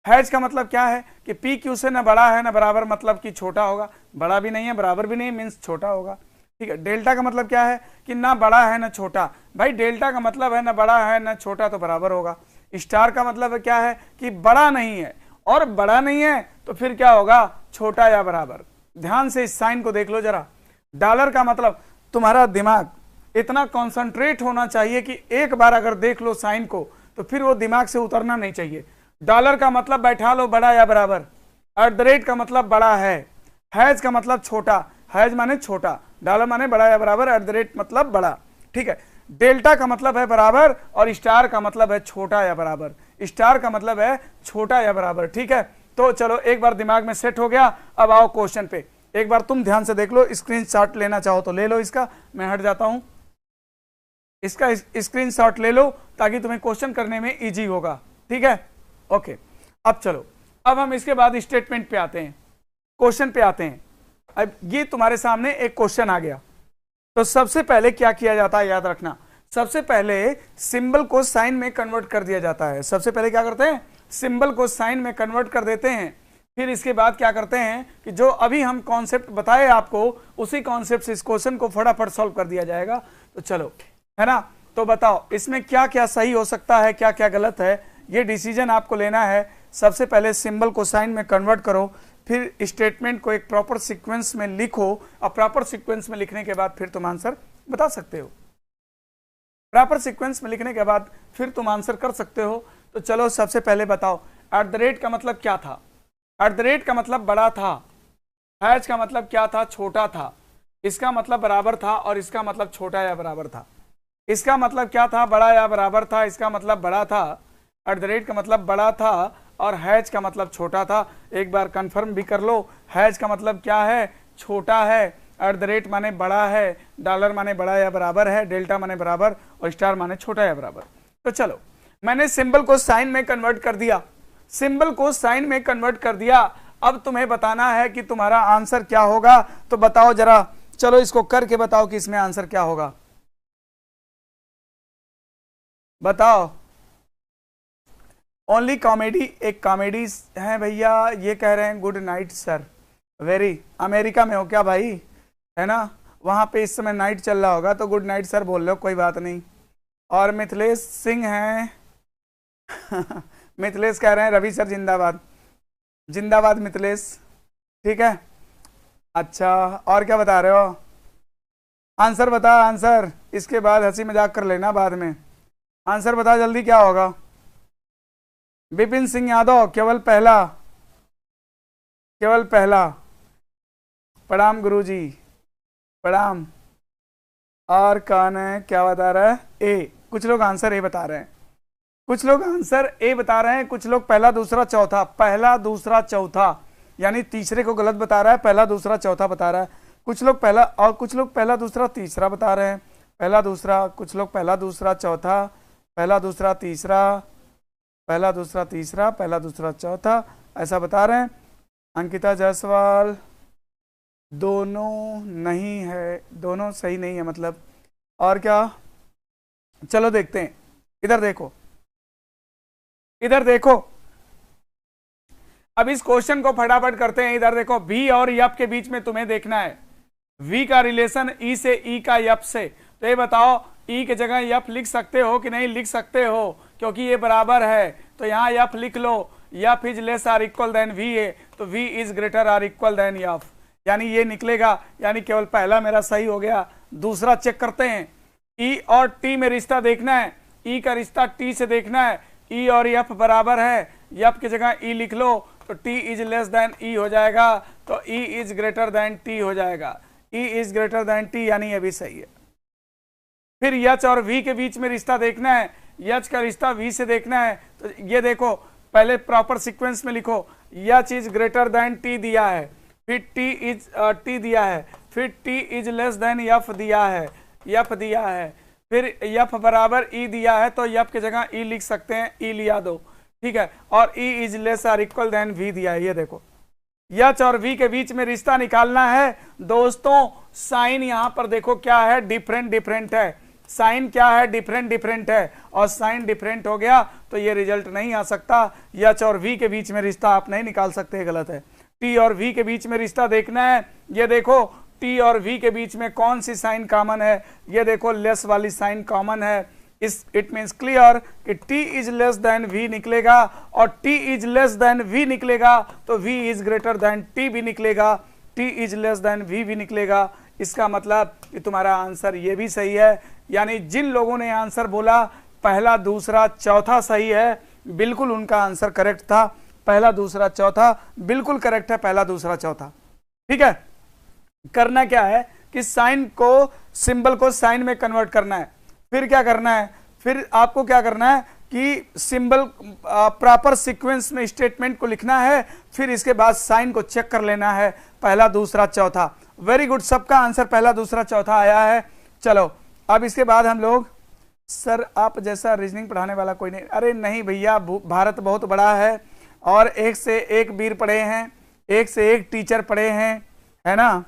हैज का मतलब क्या है कि P Q से ना बड़ा है ना बराबर, मतलब कि छोटा होगा, बड़ा भी नहीं है बराबर भी नहीं, मीन्स छोटा होगा। ठीक है, डेल्टा का मतलब क्या है कि ना बड़ा है ना छोटा, भाई डेल्टा का मतलब है ना बड़ा है ना छोटा, तो बराबर होगा। स्टार का मतलब क्या है कि बड़ा नहीं है और बड़ा नहीं है, तो फिर क्या होगा, छोटा या बराबर। ध्यान से इस साइन को देख लो जरा। डॉलर का मतलब तुम्हारा दिमाग इतना कॉन्सेंट्रेट होना चाहिए कि एक बार अगर देख लो साइन को तो फिर वो दिमाग से उतरना नहीं चाहिए। डॉलर का मतलब बैठा लो बड़ा या बराबर, एट द रेट का मतलब बड़ा है, हैज का मतलब छोटा, हैज माने छोटा, डॉलर माने बड़ा या बराबर, एट द रेट मतलब बड़ा, ठीक है। डेल्टा का मतलब है बराबर और स्टार का मतलब है छोटा या बराबर, स्टार का मतलब है छोटा या बराबर, ठीक है। तो चलो एक बार दिमाग में सेट हो गया, अब आओ क्वेश्चन पे। एक बार तुम ध्यान से देख लो, स्क्रीनशॉट लेना चाहो तो ले लो इसका, मैं हट जाता हूं, इसका स्क्रीनशॉट ले लो ताकि तुम्हें क्वेश्चन करने में इजी होगा, ठीक है। ओके, अब चलो, अब हम इसके बाद स्टेटमेंट पे आते हैं, क्वेश्चन पे आते हैं। अब ये तुम्हारे सामने एक क्वेश्चन आ गया, तो सबसे पहले क्या किया जाता है याद रखना, सबसे पहले सिंबल को साइन में कन्वर्ट कर दिया जाता है। सबसे पहले क्या करते हैं, सिंबल को साइन में कन्वर्ट कर देते हैं। फिर इसके बाद क्या करते हैं कि जो अभी हम कॉन्सेप्ट बताए आपको, उसी कॉन्सेप्ट से इस क्वेश्चन को फटाफट सॉल्व कर दिया जाएगा। तो चलो, है ना, तो बताओ इसमें क्या क्या सही हो सकता है, क्या क्या गलत है, ये डिसीजन आपको लेना है। सबसे पहले सिंबल को साइन में कन्वर्ट करो, फिर स्टेटमेंट को एक प्रॉपर सीक्वेंस में लिखो, और प्रॉपर सीक्वेंस में लिखने के बाद फिर तुम आंसर बता सकते हो। प्रॉपर सीक्वेंस में लिखने के बाद फिर तुम आंसर कर सकते हो। तो चलो सबसे पहले बताओ, एट द रेट का मतलब क्या था, एट द रेट का मतलब बड़ा था, हैज का मतलब क्या था, छोटा था, इसका मतलब बराबर था और इसका मतलब छोटा या बराबर था। इसका मतलब क्या था, बड़ा या बराबर था, इसका मतलब बड़ा था, एट द रेट का मतलब बड़ा था और हैज का मतलब छोटा था। एक बार कंफर्म भी कर लो, हैज का मतलब क्या है, छोटा है, एट द रेट माने बड़ा है, डॉलर माने बड़ा या बराबर है, डेल्टा माने बराबर और स्टार माने छोटा या बराबर। तो चलो, मैंने सिंबल को साइन में कन्वर्ट कर दिया, सिंबल को साइन में कन्वर्ट कर दिया। अब तुम्हें बताना है कि तुम्हारा आंसर क्या होगा। तो बताओ जरा, चलो इसको करके बताओ कि इसमें आंसर क्या होगा, बताओ। ओनली कॉमेडी, एक कॉमेडी है भैया, ये कह रहे हैं good night sir, very, America में हो क्या भाई, है ना, वहां पे इस समय नाइट चल रहा होगा तो गुड नाइट सर बोल रहे हो, कोई बात नहीं। और मिथिलेश सिंह हैं मिथिलेश कह रहे हैं रवि सर जिंदाबाद, जिंदाबाद मिथिलेश, ठीक है। अच्छा, और क्या बता रहे हो, आंसर बता, आंसर, इसके बाद हंसी मजाक कर लेना बाद में, आंसर बता जल्दी क्या होगा। विपिन सिंह यादव, केवल पहला, केवल पहला, प्रणाम गुरुजी, प्रणाम। और कौन है, क्या बता रहा है, ए, कुछ लोग आंसर ए बता रहे हैं, कुछ लोग आंसर ए बता रहे हैं, कुछ लोग पहला दूसरा चौथा, पहला दूसरा चौथा, यानी तीसरे को गलत बता रहा है, पहला दूसरा चौथा बता रहा है। कुछ लोग पहला, और कुछ लोग पहला दूसरा तीसरा बता रहे हैं, पहला दूसरा, कुछ लोग पहला दूसरा चौथा, पहला दूसरा तीसरा, पहला दूसरा तीसरा, पहला दूसरा चौथा, ऐसा बता रहे हैं। अंकिता जायसवाल, दोनों नहीं है, दोनों सही नहीं है मतलब, और क्या, चलो देखते हैं, इधर देखो, इधर देखो, अब इस क्वेश्चन को फटाफट करते हैं। इधर देखो, वी और यप के बीच में तुम्हें देखना है, वी का रिलेशन ई से, ई का यप से। तो ये बताओ, ई की जगह यप लिख सकते हो कि नहीं लिख सकते हो, क्योंकि ये बराबर है तो यहाँ यप लिख लो, यप is less or equal than V है, तो V is greater or equal than यप, यानी ये निकलेगा, यानी केवल पहला मेरा सही हो गया। दूसरा चेक करते हैं, ई और टी में रिश्ता देखना है, ई का रिश्ता टी से देखना है, ई और यप बराबर है, यप की जगह ई लिख लो तो टी इज लेस देन ई हो जाएगा, तो E is greater than T हो जाएगा, E is greater than T, यानी ये भी सही है। फिर यच और वी के बीच में रिश्ता देखना है, यच का रिश्ता वी से देखना है, तो ये देखो, पहले प्रॉपर सीक्वेंस में लिखो, यच इज ग्रेटर देन टी दिया है, फिर टी इज टी दिया है, फिर T is less then F दिया है, यफ दिया है, फिर यफ बराबर ई दिया है, तो यफ की जगह ई लिख सकते हैं, ई लिया दो, ठीक है, और E is less or equal than V दिया है। ये देखो, यच और वी के बीच में रिश्ता निकालना है दोस्तों। साइन यहां पर देखो क्या है, डिफरेंट डिफरेंट है, साइन क्या है, डिफरेंट डिफरेंट है, और साइन डिफरेंट हो गया तो ये रिजल्ट नहीं आ सकता। यच और वी के बीच में रिश्ता आप नहीं निकाल सकते, गलत है। टी और वी के बीच में रिश्ता देखना है, ये देखो, टी और वी के बीच में कौन सी साइन कॉमन है, ये देखो, लेस वाली साइन कॉमन है। इस इट मीन्स क्लियर कि T is less than V निकलेगा, और T is less than V निकलेगा तो V is greater than T भी निकलेगा। T is less than V भी निकलेगा। इसका मतलब कि तुम्हारा आंसर ये भी सही है। यानी जिन लोगों ने आंसर बोला पहला दूसरा चौथा सही है, बिल्कुल उनका आंसर करेक्ट था। पहला दूसरा चौथा बिल्कुल करेक्ट है, पहला दूसरा चौथा। ठीक है, करना क्या है कि साइन को, सिंबल को साइन में कन्वर्ट करना है। फिर क्या करना है, फिर आपको क्या करना है कि सिंबल प्रॉपर सीक्वेंस में स्टेटमेंट को लिखना है, फिर इसके बाद साइन को चेक कर लेना है, पहला दूसरा चौथा। वेरी गुड, सबका आंसर पहला दूसरा चौथा आया है। चलो अब इसके बाद हम लोग, सर आप जैसा रीजनिंग पढ़ाने वाला कोई नहीं। अरे नहीं भैया, भारत बहुत बड़ा है और एक से एक वीर पढ़े हैं, एक से एक टीचर पढ़े हैं, है ना।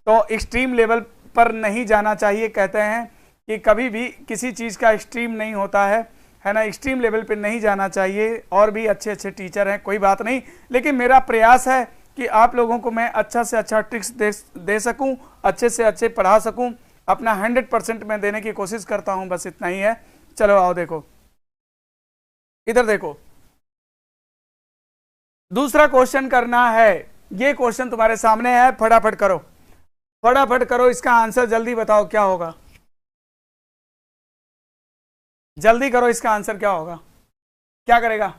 तो एक्सट्रीम लेवल पर नहीं जाना चाहिए। कहते हैं कि कभी भी किसी चीज़ का एक्सट्रीम नहीं होता है ना। एक्सट्रीम लेवल पर नहीं जाना चाहिए। और भी अच्छे अच्छे टीचर हैं, कोई बात नहीं, लेकिन मेरा प्रयास है कि आप लोगों को मैं अच्छा से अच्छा ट्रिक्स दे सकूं, अच्छे से अच्छे पढ़ा सकूं। अपना 100% मैं देने की कोशिश करता हूं, बस इतना ही है। चलो आओ देखो, इधर देखो, दूसरा क्वेश्चन करना है। ये क्वेश्चन तुम्हारे सामने है, फटाफट करो, फटाफट करो, इसका आंसर जल्दी बताओ क्या होगा। जल्दी करो, इसका आंसर क्या होगा, क्या करेगा।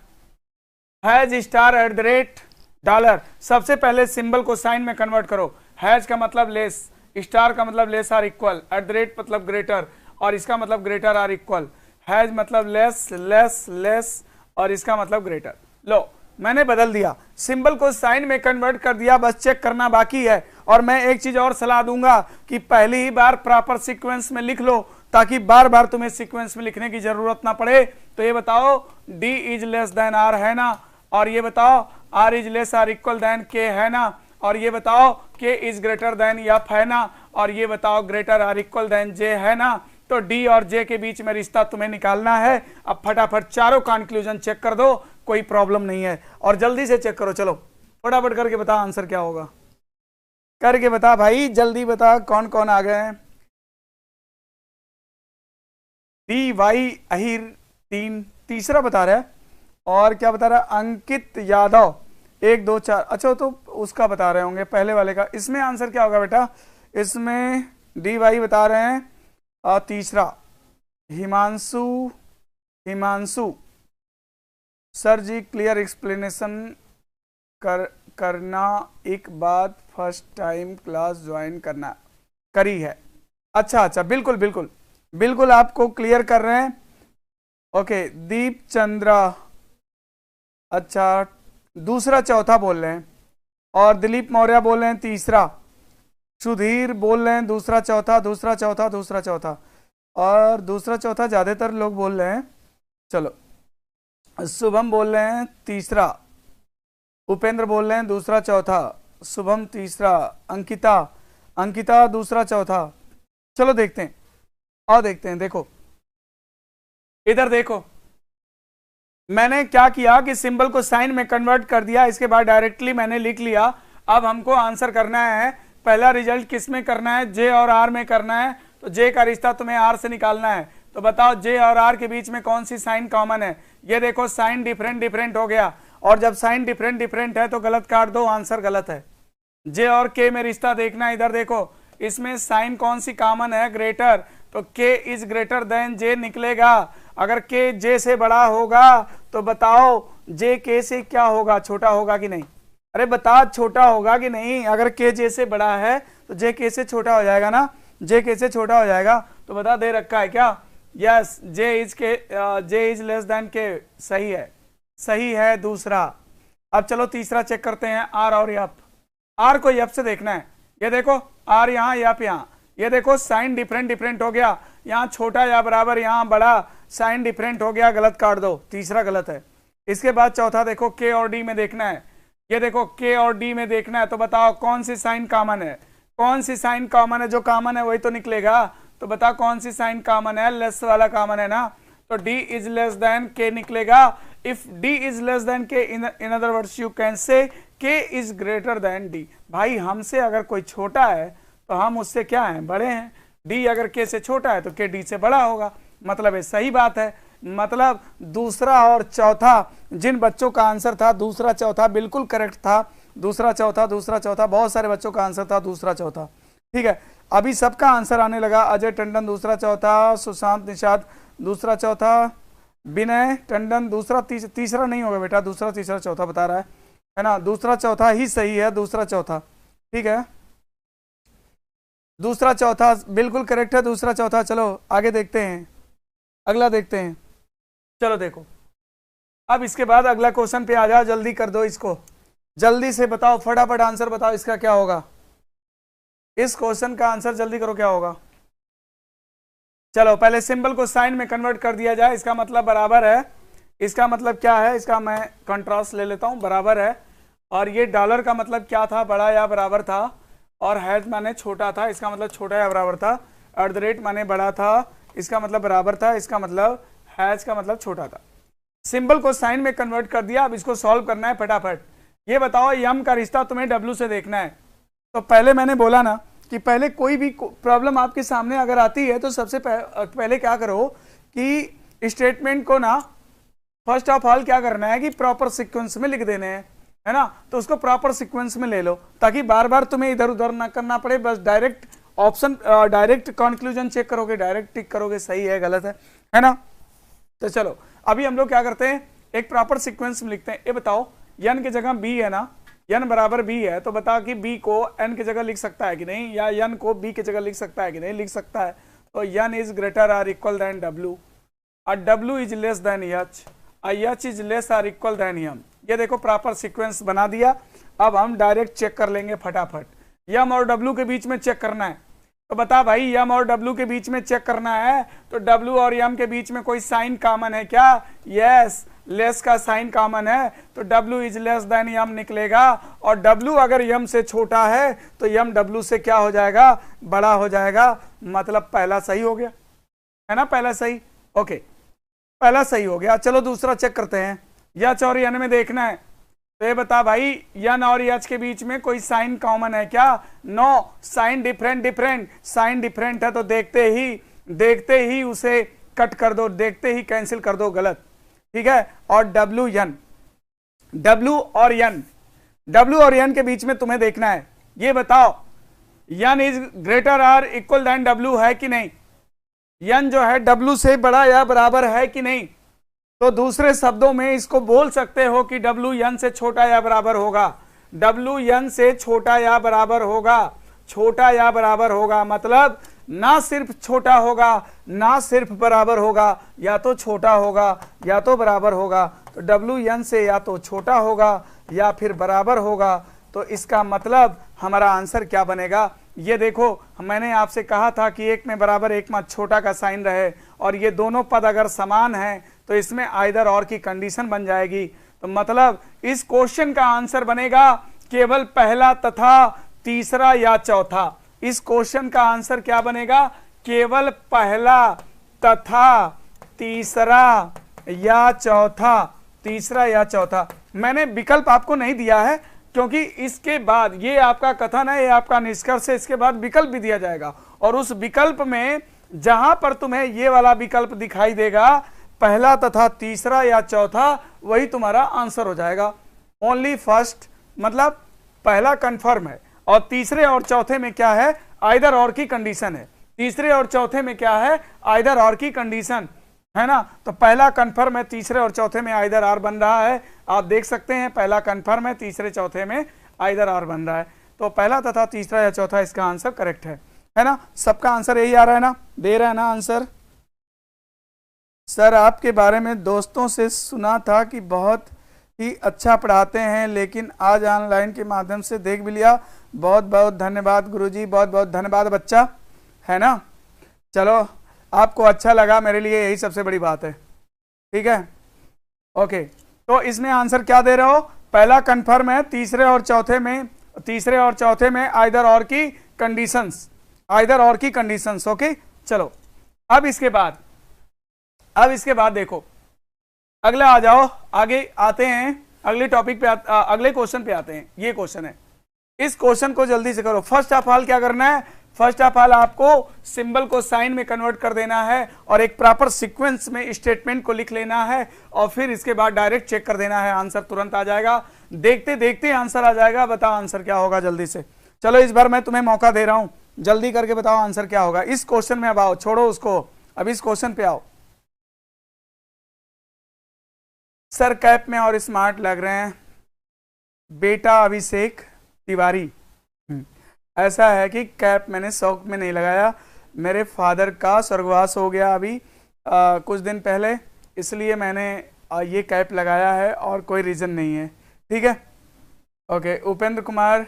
Has star eight the rate dollar. सबसे पहले सिंबल को साइन में कन्वर्ट करो। हैज का मतलब लेस, स्टार का मतलब less or equal, at the rate मतलब ग्रेटर, और इसका मतलब ग्रेटर आर इक्वल। हैज मतलब लेस, लेस लेस, और इसका मतलब ग्रेटर। लो मैंने बदल दिया, सिंबल को साइन में कन्वर्ट कर दिया, बस चेक करना बाकी है। और मैं एक चीज और सलाह दूंगा कि पहली ही बार प्रॉपर सीक्वेंस में लिख लो, ताकि बार बार तुम्हें सीक्वेंस में लिखने की जरूरत ना पड़े। तो ये बताओ D is less than R, है ना, और ये बताओ R is less or equal than K, है ना, और ये बताओ के इज ग्रेटर देन एफ, है ना, और ये बताओ ग्रेटर आर इक्वल देन जे, है ना। तो डी और जे के बीच में रिश्ता तुम्हें निकालना है। अब फटाफट चारों कंक्लूजन चेक कर दो, कोई प्रॉब्लम नहीं है, और जल्दी से चेक करो। चलो फटाफट करके बता आंसर क्या होगा, करके बता भाई, जल्दी बता कौन कौन आ गए हैं। डी वाई अहिर 3, तीसरा बता रहा है, और क्या बता रहा है अंकित यादव 1 2 4। अच्छा तो उसका बता रहे होंगे पहले वाले का। इसमें आंसर क्या होगा बेटा, इसमें डी वाई बता रहे हैं। और तीसरा हिमांशु सर जी क्लियर एक्सप्लेनेशन करना, एक बात फर्स्ट टाइम क्लास ज्वाइन करना करी है। अच्छा बिल्कुल बिल्कुल बिल्कुल आपको क्लियर कर रहे हैं। ओके दीप चंद्रा, अच्छा दूसरा चौथा बोल रहे हैं, और दिलीप मौर्य बोल रहे हैं तीसरा, सुधीर बोल रहे हैं दूसरा चौथा, दूसरा चौथा, दूसरा चौथा, और दूसरा चौथा ज्यादातर लोग बोल रहे हैं। चलो शुभम बोल रहे हैं तीसरा, उपेंद्र बोल रहे हैं दूसरा चौथा, शुभम तीसरा, अंकिता दूसरा चौथा। चलो देखते हैं, और देखते हैं। देखो इधर देखो, मैंने क्या किया कि सिंबल को साइन में कन्वर्ट कर दिया, इसके बाद डायरेक्टली मैंने लिख लिया। अब हमको आंसर करना है, पहला रिजल्ट किस में करना है, जे और आर में करना है। तो जे का रिश्ता तुम्हें आर से निकालना है। तो बताओ जे और आर के बीच में कौन सी साइन कॉमन है। ये देखो साइन डिफरेंट हो गया, और जब साइन डिफरेंट है तो गलत काट दो, आंसर गलत है। जे और के में रिश्ता देखना, इधर देखो, इसमें साइन कौन सी कॉमन है, ग्रेटर, तो के इज ग्रेटर देन जे निकलेगा। अगर के जे से बड़ा होगा तो बताओ जे के से क्या होगा, छोटा होगा कि नहीं। अरे बता छोटा होगा कि नहीं। अगर के जे से बड़ा है तो जे के से छोटा हो जाएगा ना, जे के से छोटा हो जाएगा। तो बता दे रखा है क्या, yes J is less than के, सही है, सही है दूसरा। अब चलो तीसरा चेक करते हैं, आर और एफ। आर को एफ से देखना है। ये देखो आर यहाँ, एफ यहाँ, ये देखो साइन डिफरेंट हो गया, यहाँ छोटा या बराबर, यहाँ बड़ा, साइन डिफरेंट हो गया, गलत काट दो, तीसरा गलत है। इसके बाद चौथा देखो के और डी में देखना है। ये देखो के और डी में देखना है, तो बताओ कौन सी साइन कॉमन है, कौन सी साइन कॉमन है, जो कॉमन है वही तो निकलेगा। तो बताओ कौन सी साइन कॉमन है, लेस वाला कॉमन है ना, तो D is less than K निकलेगा। If D is less than K, in other words you can say K is greater then D. भाई हमसे अगर कोई छोटा है तो हम उससे क्या है, बड़े हैं। डी अगर के से छोटा है तो के डी से बड़ा होगा, मतलब है सही बात है। मतलब दूसरा और चौथा, जिन बच्चों का आंसर था दूसरा चौथा बिल्कुल करेक्ट था, दूसरा चौथा, दूसरा चौथा, बहुत सारे बच्चों का आंसर था दूसरा चौथा। ठीक है, अभी सबका आंसर आने लगा। अजय टंडन दूसरा चौथा, सुशांत निषाद दूसरा चौथा, विनय टंडन दूसरा, तीसरा नहीं होगा बेटा, दूसरा तीसरा चौथा बता रहा है ना, दूसरा चौथा ही सही है, दूसरा चौथा। ठीक है, दूसरा चौथा बिल्कुल करेक्ट है, दूसरा चौथा। चलो आगे देखते हैं, अगला देखते हैं। चलो देखो, अब इसके बाद अगला क्वेश्चन पे आ जाओ, जल्दी कर दो इसको, जल्दी से बताओ, फटाफट आंसर बताओ इसका क्या होगा। इस क्वेश्चन का आंसर जल्दी करो, क्या होगा। चलो पहले सिंबल को साइन में कन्वर्ट कर दिया जाए। इसका मतलब बराबर है, इसका मतलब क्या है, इसका मैं कंट्रास्ट ले लेता हूं, बराबर है। और ये डॉलर का मतलब क्या था, बड़ा या बराबर था, और हैज माने छोटा था, इसका मतलब छोटा या बराबर था। एट द रेट माने बड़ा था, इसका मतलब बराबर था, इसका मतलब हैज का मतलब छोटा था। सिंबल को साइन में कन्वर्ट कर दिया, अब इसको सॉल्व करना है फटाफट। ये बताओ यम का रिश्ता तुम्हें डब्ल्यू से देखना है। तो पहले मैंने बोला ना कि पहले कोई भी प्रॉब्लम आपके सामने अगर आती है तो सबसे पहले क्या करो कि स्टेटमेंट को ना फर्स्ट ऑफ ऑल क्या करना है कि प्रॉपर सीक्वेंस में लिख देने हैं, है ना। तो उसको प्रॉपर सीक्वेंस में ले लो ताकि बार बार तुम्हें इधर उधर ना करना पड़े, बस direct option, direct conclusion check करोगे, डायरेक्ट टिक करोगे सही है गलत है ना। तो चलो अभी हम लोग क्या करते हैं, एक प्रॉपर सीक्वेंस में लिखते हैं। ये बताओ n की जगह b है ना, n बराबर b है, तो बता कि b को n की जगह लिख सकता है कि नहीं, या n को b की जगह लिख सकता है कि नहीं, लिख सकता है। तो n is greater or equal than w, और w is less than h, और h is less or equal than m। ये देखो प्रॉपर सीक्वेंस बना दिया। अब हम डायरेक्ट चेक कर लेंगे फटाफट, m और w के बीच में चेक करना है। तो बता भाई m और w के बीच में चेक करना है, तो w और m के बीच में कोई साइन कॉमन है क्या, यस, लेस का साइन कॉमन है, तो w is less then m निकलेगा। और w अगर m से छोटा है तो m w से क्या हो जाएगा, बड़ा हो जाएगा। मतलब पहला सही हो गया, है ना, पहला सही, ओके, पहला सही हो गया। चलो दूसरा चेक करते हैं, h और n में देखना है। तो ये बता भाई n और h के बीच में कोई साइन कॉमन है क्या, no, sign different sign different है, तो देखते ही उसे कट कर दो, देखते ही कैंसिल कर दो, गलत, ठीक है। और w और n के बीच में तुम्हें देखना है, ये बताओ n is greater or equal than w है कि नहीं, n जो है w से बड़ा या बराबर है कि नहीं। तो दूसरे शब्दों में इसको बोल सकते हो कि w n से छोटा या बराबर होगा, w n से छोटा या बराबर होगा, छोटा या बराबर होगा, मतलब ना सिर्फ छोटा होगा ना सिर्फ बराबर होगा, या तो छोटा होगा या तो बराबर होगा। तो w n से या तो छोटा होगा या फिर बराबर होगा। तो इसका मतलब हमारा आंसर क्या बनेगा, ये देखो मैंने आपसे कहा था कि एक में बराबर एक में छोटा का साइन रहे, और ये दोनों पद अगर समान हैं तो इसमें आइदर और की कंडीशन बन जाएगी। तो मतलब इस क्वेश्चन का आंसर बनेगा केवल पहला तथा तीसरा या चौथा। इस क्वेश्चन का आंसर क्या बनेगा, केवल पहला तथा तीसरा या चौथा, तीसरा या चौथा। मैंने विकल्प आपको नहीं दिया है क्योंकि इसके बाद ये आपका कथन है, ये आपका निष्कर्ष है, इसके बाद विकल्प भी दिया जाएगा, और उस विकल्प में जहां पर तुम्हें ये वाला विकल्प दिखाई देगा पहला तथा तीसरा या चौथा, वही तुम्हारा आंसर हो जाएगा। ओनली फर्स्ट, मतलब पहला कंफर्म है, और तीसरे और चौथे में क्या है, आइदर और की कंडीशन है। तीसरे और चौथे में क्या है, आइदर और की कंडीशन है ना। तो पहला कंफर्म है, तीसरे और चौथे में आइदर आर बन रहा है। आप देख सकते हैं पहला कंफर्म है, तीसरे चौथे में आइदर आर बन रहा है। तो पहला तथा तीसरा या चौथा इसका आंसर करेक्ट है ना। सबका आंसर यही आ रहा है ना, दे रहा है ना आंसर। सर आपके बारे में दोस्तों से सुना था कि बहुत ही अच्छा पढ़ाते हैं, लेकिन आज ऑनलाइन के माध्यम से देख भी लिया। बहुत बहुत धन्यवाद गुरुजी, बहुत बहुत धन्यवाद बच्चा, है ना। चलो आपको अच्छा लगा, मेरे लिए यही सबसे बड़ी बात है, ठीक है, ओके। तो इसमें आंसर क्या दे रहे हो, पहला कंफर्म है, तीसरे और चौथे में आइदर और की कंडीशंस, आइदर और की कंडीशंस, ओके। चलो अब इसके बाद देखो अगला आ जाओ, आगे आते हैं, अगले टॉपिक पे अगले क्वेश्चन पे आते हैं। ये क्वेश्चन है, इस क्वेश्चन को जल्दी से करो। फर्स्ट ऑफ ऑल क्या करना है, फर्स्ट ऑफ ऑल आपको सिंबल को साइन में कन्वर्ट कर देना है और एक प्रॉपर सीक्वेंस में स्टेटमेंट को लिख लेना है, और फिर इसके बाद डायरेक्ट चेक कर देना है, आंसर तुरंत आ जाएगा। देखते देखते आंसर आ जाएगा। बताओ आंसर क्या होगा जल्दी से। चलो इस बार मैं तुम्हें मौका दे रहा हूं, जल्दी करके बताओ आंसर क्या होगा। इस क्वेश्चन में अब आओ, छोड़ो उसको, अब इस क्वेश्चन पे आओ। सर कैप में और स्मार्ट लग रहे हैं। बेटा अभिषेक तिवारी। ऐसा है कि कैप मैंने शौक में नहीं लगाया, मेरे फादर का स्वर्गवास हो गया अभी कुछ दिन पहले, इसलिए मैंने ये कैप लगाया है और कोई रीज़न नहीं है। ठीक है, ओके। उपेंद्र कुमार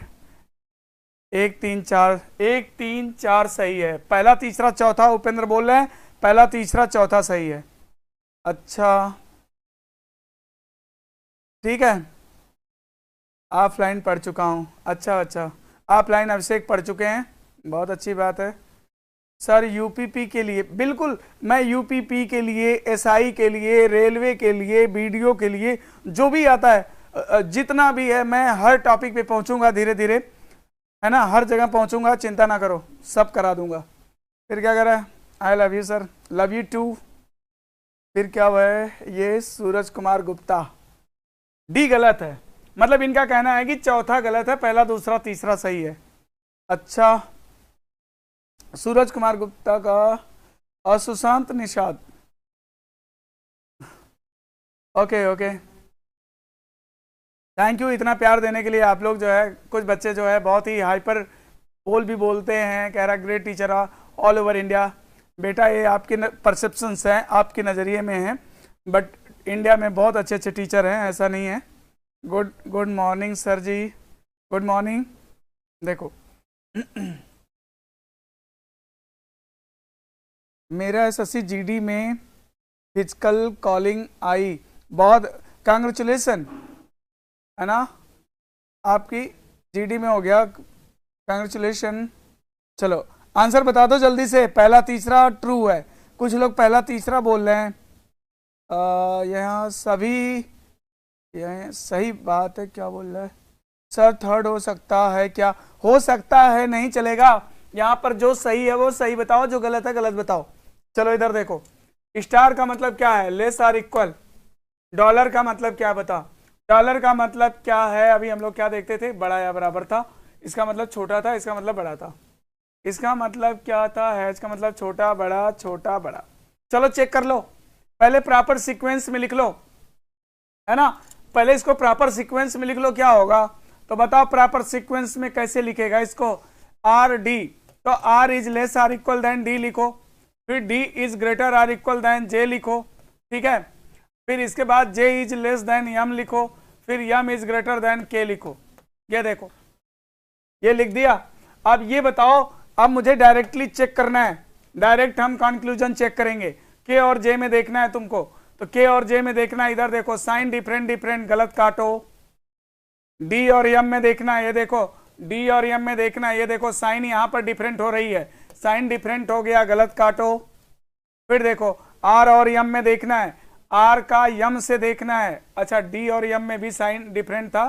1 3 4, 1 3 4 सही है। पहला तीसरा चौथा उपेंद्र बोल रहे हैं, पहला तीसरा चौथा सही है। अच्छा ठीक है, ऑफलाइन पढ़ चुका हूँ। अच्छा अच्छा, ऑफलाइन अभिषेक पढ़ चुके हैं, बहुत अच्छी बात है। सर यूपीपी के लिए, बिल्कुल मैं यूपीपी के लिए, एसआई के लिए, रेलवे के लिए, बीडीओ के लिए, जो भी आता है जितना भी है, मैं हर टॉपिक पे पहुंचूंगा धीरे धीरे, है ना, हर जगह पहुंचूंगा, चिंता ना करो, सब करा दूंगा। फिर क्या करा है, I love you sir, love you too. फिर क्या हुआ है, ये सूरज कुमार गुप्ता, डी गलत है, मतलब इनका कहना है कि चौथा गलत है, पहला दूसरा तीसरा सही है। अच्छा, सूरज कुमार गुप्ता का और Sushant Nishad, okay okay, thank you इतना प्यार देने के लिए। आप लोग जो है, कुछ बच्चे जो है बहुत ही हाइपर बोल भी बोलते हैं, कह रहा great teacher all over India. बेटा ये आपके परसेप्शंस हैं, आपके नज़रिए में हैं, बट इंडिया में बहुत अच्छे अच्छे टीचर हैं, ऐसा नहीं है। गुड मॉर्निंग सर जी, गुड मॉर्निंग। देखो मेरा एसएससी जीडी में फिजिकल कॉलिंग आई, बहुत कांग्रेचुलेसन, है ना, आपकी जीडी में हो गया, कांग्रेचुलेशन। चलो आंसर बता दो जल्दी से, पहला तीसरा ट्रू है, कुछ लोग पहला तीसरा बोल रहे हैं, यहाँ सभी, यह सही बात है, क्या बोल रहा है सर, थर्ड हो सकता है क्या, हो सकता है नहीं चलेगा, यहाँ पर जो सही है वो सही बताओ, जो गलत है गलत बताओ। चलो इधर देखो, स्टार का मतलब क्या है, लेस आर इक्वल, डॉलर का मतलब क्या बताओ, डॉलर का मतलब क्या है, अभी हम लोग क्या देखते थे, बड़ा या बराबर था, इसका मतलब छोटा था, इसका मतलब बड़ा था, इसका मतलब क्या था, है इसका मतलब छोटा बड़ा छोटा बड़ा। चलो चेक कर लो, पहले प्रॉपर सीक्वेंस में लिख लो, है ना, पहले इसको प्रॉपर सीक्वेंस में लिख लो, क्या होगा तो बताओ, प्रॉपर सीक्वेंस में कैसे लिखेगा इसको, आर डी, तो R is less or equal than D लिखो, फिर D is greater or equal than J लिखो, ठीक है, फिर इसके बाद J is less than M लिखो, फिर यम इज ग्रेटर देन के लिखो। ये देखो ये लिख दिया। अब ये बताओ, अब मुझे डायरेक्टली चेक करना है, डायरेक्ट हम कंक्लूजन चेक करेंगे, के और जे में देखना है तुमको, तो के और जे में देखना है, इधर देखो साइन डिफरेंट डिफरेंट, गलत काटो। डी और यम में देखना है, ये देखो डी और यम में देखना है, ये देखो साइन यहां पर डिफरेंट हो रही है, साइन डिफरेंट हो गया, गलत काटो। फिर देखो आर और यम में देखना है, आर का यम से देखना है, अच्छा डी और यम में भी साइन डिफरेंट था,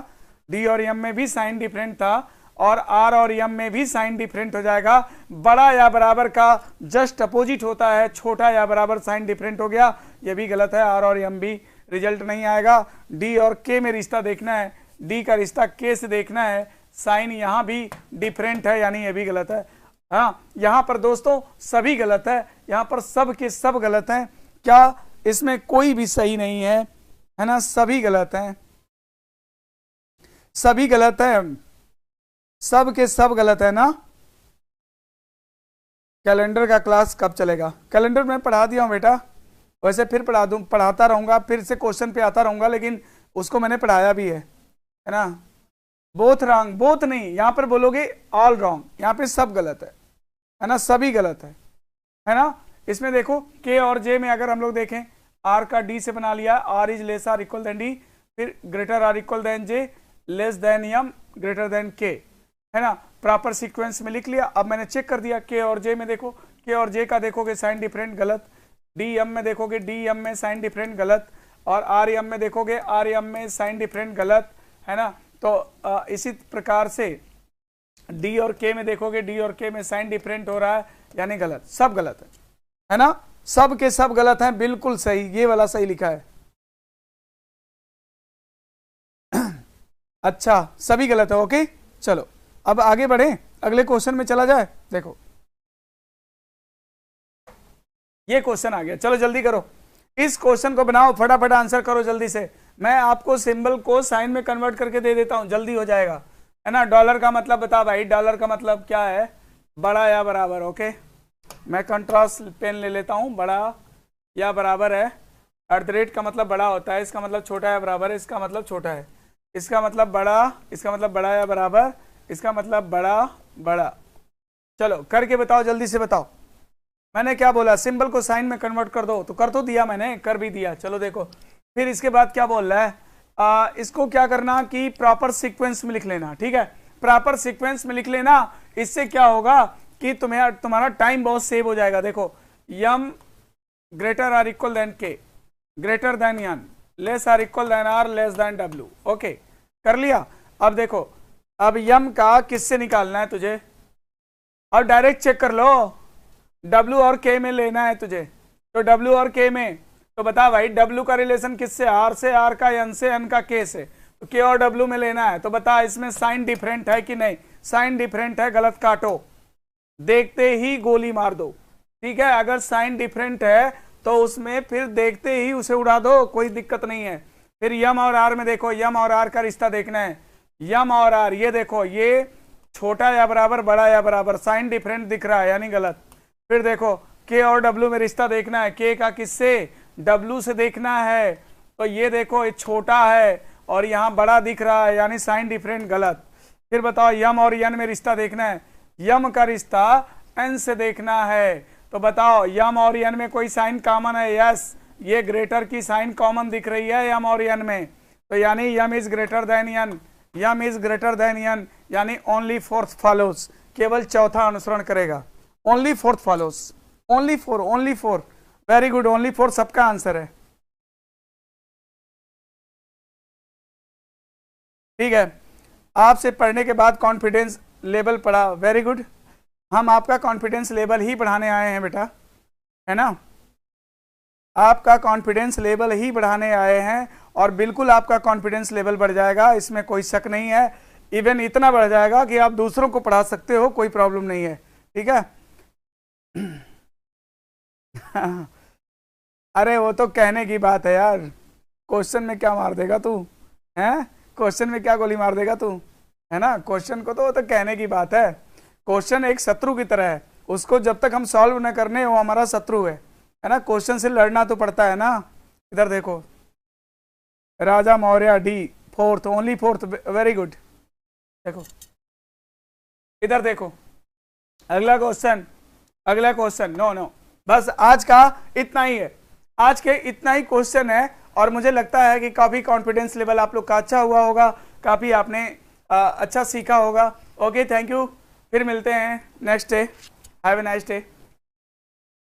डी और यम में भी साइन डिफरेंट था, और आर और यम में भी साइन डिफरेंट हो जाएगा। बड़ा या बराबर का जस्ट अपोजिट होता है, छोटा या बराबर साइन डिफरेंट हो गया, ये भी गलत है, आर और यम भी रिजल्ट नहीं आएगा। डी और के में रिश्ता देखना है, डी का रिश्ता के से देखना है, साइन यहां भी डिफरेंट है, यानी ये भी गलत है। हाँ यहां पर दोस्तों सभी गलत है, यहां पर सब के सब गलत हैं, क्या इसमें कोई भी सही नहीं है ना, सभी गलत हैं, सभी गलत है, सब के सब गलत है ना। कैलेंडर का क्लास कब चलेगा, कैलेंडर मैं पढ़ा दिया हूं बेटा, वैसे फिर पढ़ाता रहूंगा, फिर से क्वेश्चन पे आता रहूंगा, लेकिन उसको मैंने पढ़ाया भी है ना। बोथ रॉन्ग, बोथ नहीं, यहां पर बोलोगे ऑल रॉन्ग, यहां पे सब गलत है ना, सभी गलत है ना। इसमें देखो के और जे में अगर हम लोग देखें, आर का डी से बना लिया, R is less or equal than D, फिर greater or equal than J, less than M, greater than K, है ना, प्रॉपर सीक्वेंस में लिख लिया। अब मैंने चेक कर दिया, के और जे में देखो, के और जे का देखोगे साइन डिफरेंट गलत, डी एम में देखोगे डी एम में साइन डिफरेंट गलत, और आर एम में देखोगे आर एम में साइन डिफरेंट गलत, है ना। तो इसी प्रकार से डी और के में देखोगे, डी और के में साइन डिफरेंट हो रहा है, यानी गलत, सब गलत है ना, सब के सब गलत हैं, बिल्कुल सही, ये वाला सही लिखा है। अच्छा सभी गलत है। ओके चलो अब आगे बढ़े, अगले क्वेश्चन में चला जाए। देखो ये क्वेश्चन आ गया, चलो जल्दी करो, इस क्वेश्चन को बनाओ, फटाफट आंसर करो जल्दी से। मैं आपको सिंबल को साइन में कन्वर्ट करके दे देता हूं, जल्दी हो जाएगा, है ना। डॉलर का मतलब बता भाई, डॉलर का मतलब क्या है, बड़ा या बराबर। ओके मैं कंट्रास्ट पेन ले लेता हूं, बड़ा या बराबर है। @ का मतलब बड़ा होता है, इसका मतलब छोटा या बराबर है, इसका मतलब छोटा है, इसका मतलब बड़ा, इसका मतलब बड़ा या बराबर, इसका मतलब बड़ा बड़ा। चलो करके बताओ, जल्दी से बताओ। मैंने क्या बोला, सिंबल को साइन में कन्वर्ट कर दो, तो कर तो दिया मैंने, कर भी दिया। चलो देखो फिर इसके बाद क्या बोल रहा है, इसको क्या करना कि प्रॉपर सीक्वेंस में लिख लेना, ठीक है। प्रॉपर सीक्वेंस में लिख लेना, इससे क्या होगा कि तुम्हारा टाइम बहुत सेव हो जाएगा। देखो M greater or equal than K, greater than N, less or equal than R, less than W. Okay कर लिया। अब देखो अब यम का किससे निकालना है तुझे, अब डायरेक्ट चेक कर लो, W और K में लेना है तुझे, तो W और K में, तो बता भाई W का रिलेशन किससे, R से, R का N से, N का K से, तो K और W में लेना है। तो बता इसमें साइन डिफरेंट है कि नहीं, साइन डिफरेंट है, गलत काटो, देखते ही गोली मार दो, ठीक है। अगर साइन डिफरेंट है तो उसमें फिर देखते ही उसे उड़ा दो, कोई दिक्कत नहीं है। फिर यम और आर में देखो, यम और आर का रिश्ता देखना है, यम और आर, ये देखो ये छोटा या बराबर, बड़ा या बराबर, साइन डिफरेंट दिख रहा है यानी गलत। फिर देखो के और डब्ल्यू में रिश्ता देखना है, के का किससे, डब्ल्यू से देखना है, तो ये देखो ये छोटा है और यहाँ बड़ा दिख रहा है यानी साइन डिफरेंट, गलत। फिर बताओ यम और यन में रिश्ता देखना है, यम का रिश्ता एन से देखना है, तो बताओ यम और यन में कोई साइन कॉमन है, यस, ये ग्रेटर की साइन कॉमन दिख रही है यम और यन में, तो यानी M is greater than N, M is greater than N, यानी ओनली फोर्थ फॉलोज, केवल चौथा अनुसरण करेगा, only fourth follows, only four, only four, very good, only four सबका आंसर है, ठीक है। आपसे पढ़ने के बाद कॉन्फिडेंस लेवल पढ़ा, वेरी गुड, हम आपका कॉन्फिडेंस लेवल ही बढ़ाने आए हैं बेटा, है ना, आपका कॉन्फिडेंस लेवल ही बढ़ाने आए हैं, और बिल्कुल आपका कॉन्फिडेंस लेवल बढ़ जाएगा, इसमें कोई शक नहीं है। इवन इतना बढ़ जाएगा कि आप दूसरों को पढ़ा सकते हो, कोई प्रॉब्लम नहीं है, ठीक है। अरे वो तो कहने की बात है यार, क्वेश्चन में क्या मार देगा तू, हैं, क्वेश्चन में क्या गोली मार देगा तू, है ना। क्वेश्चन को तो वो तो कहने की बात है, क्वेश्चन एक शत्रु की तरह है, उसको जब तक हम सॉल्व न करने वो हमारा शत्रु है ना। क्वेश्चन से लड़ना तो पड़ता है ना। इधर देखो Raja Maurya D, fourth, only fourth, very good. देखो इधर देखो अगला क्वेश्चन, अगला क्वेश्चन, नो नो, बस आज का इतना ही है, आज के इतना ही क्वेश्चन है, और मुझे लगता है कि काफी कॉन्फिडेंस लेवल आप लोग का अच्छा हुआ होगा, काफी आपने अच्छा सीखा होगा। ओके थैंक यू, फिर मिलते हैं next day, have a nice day.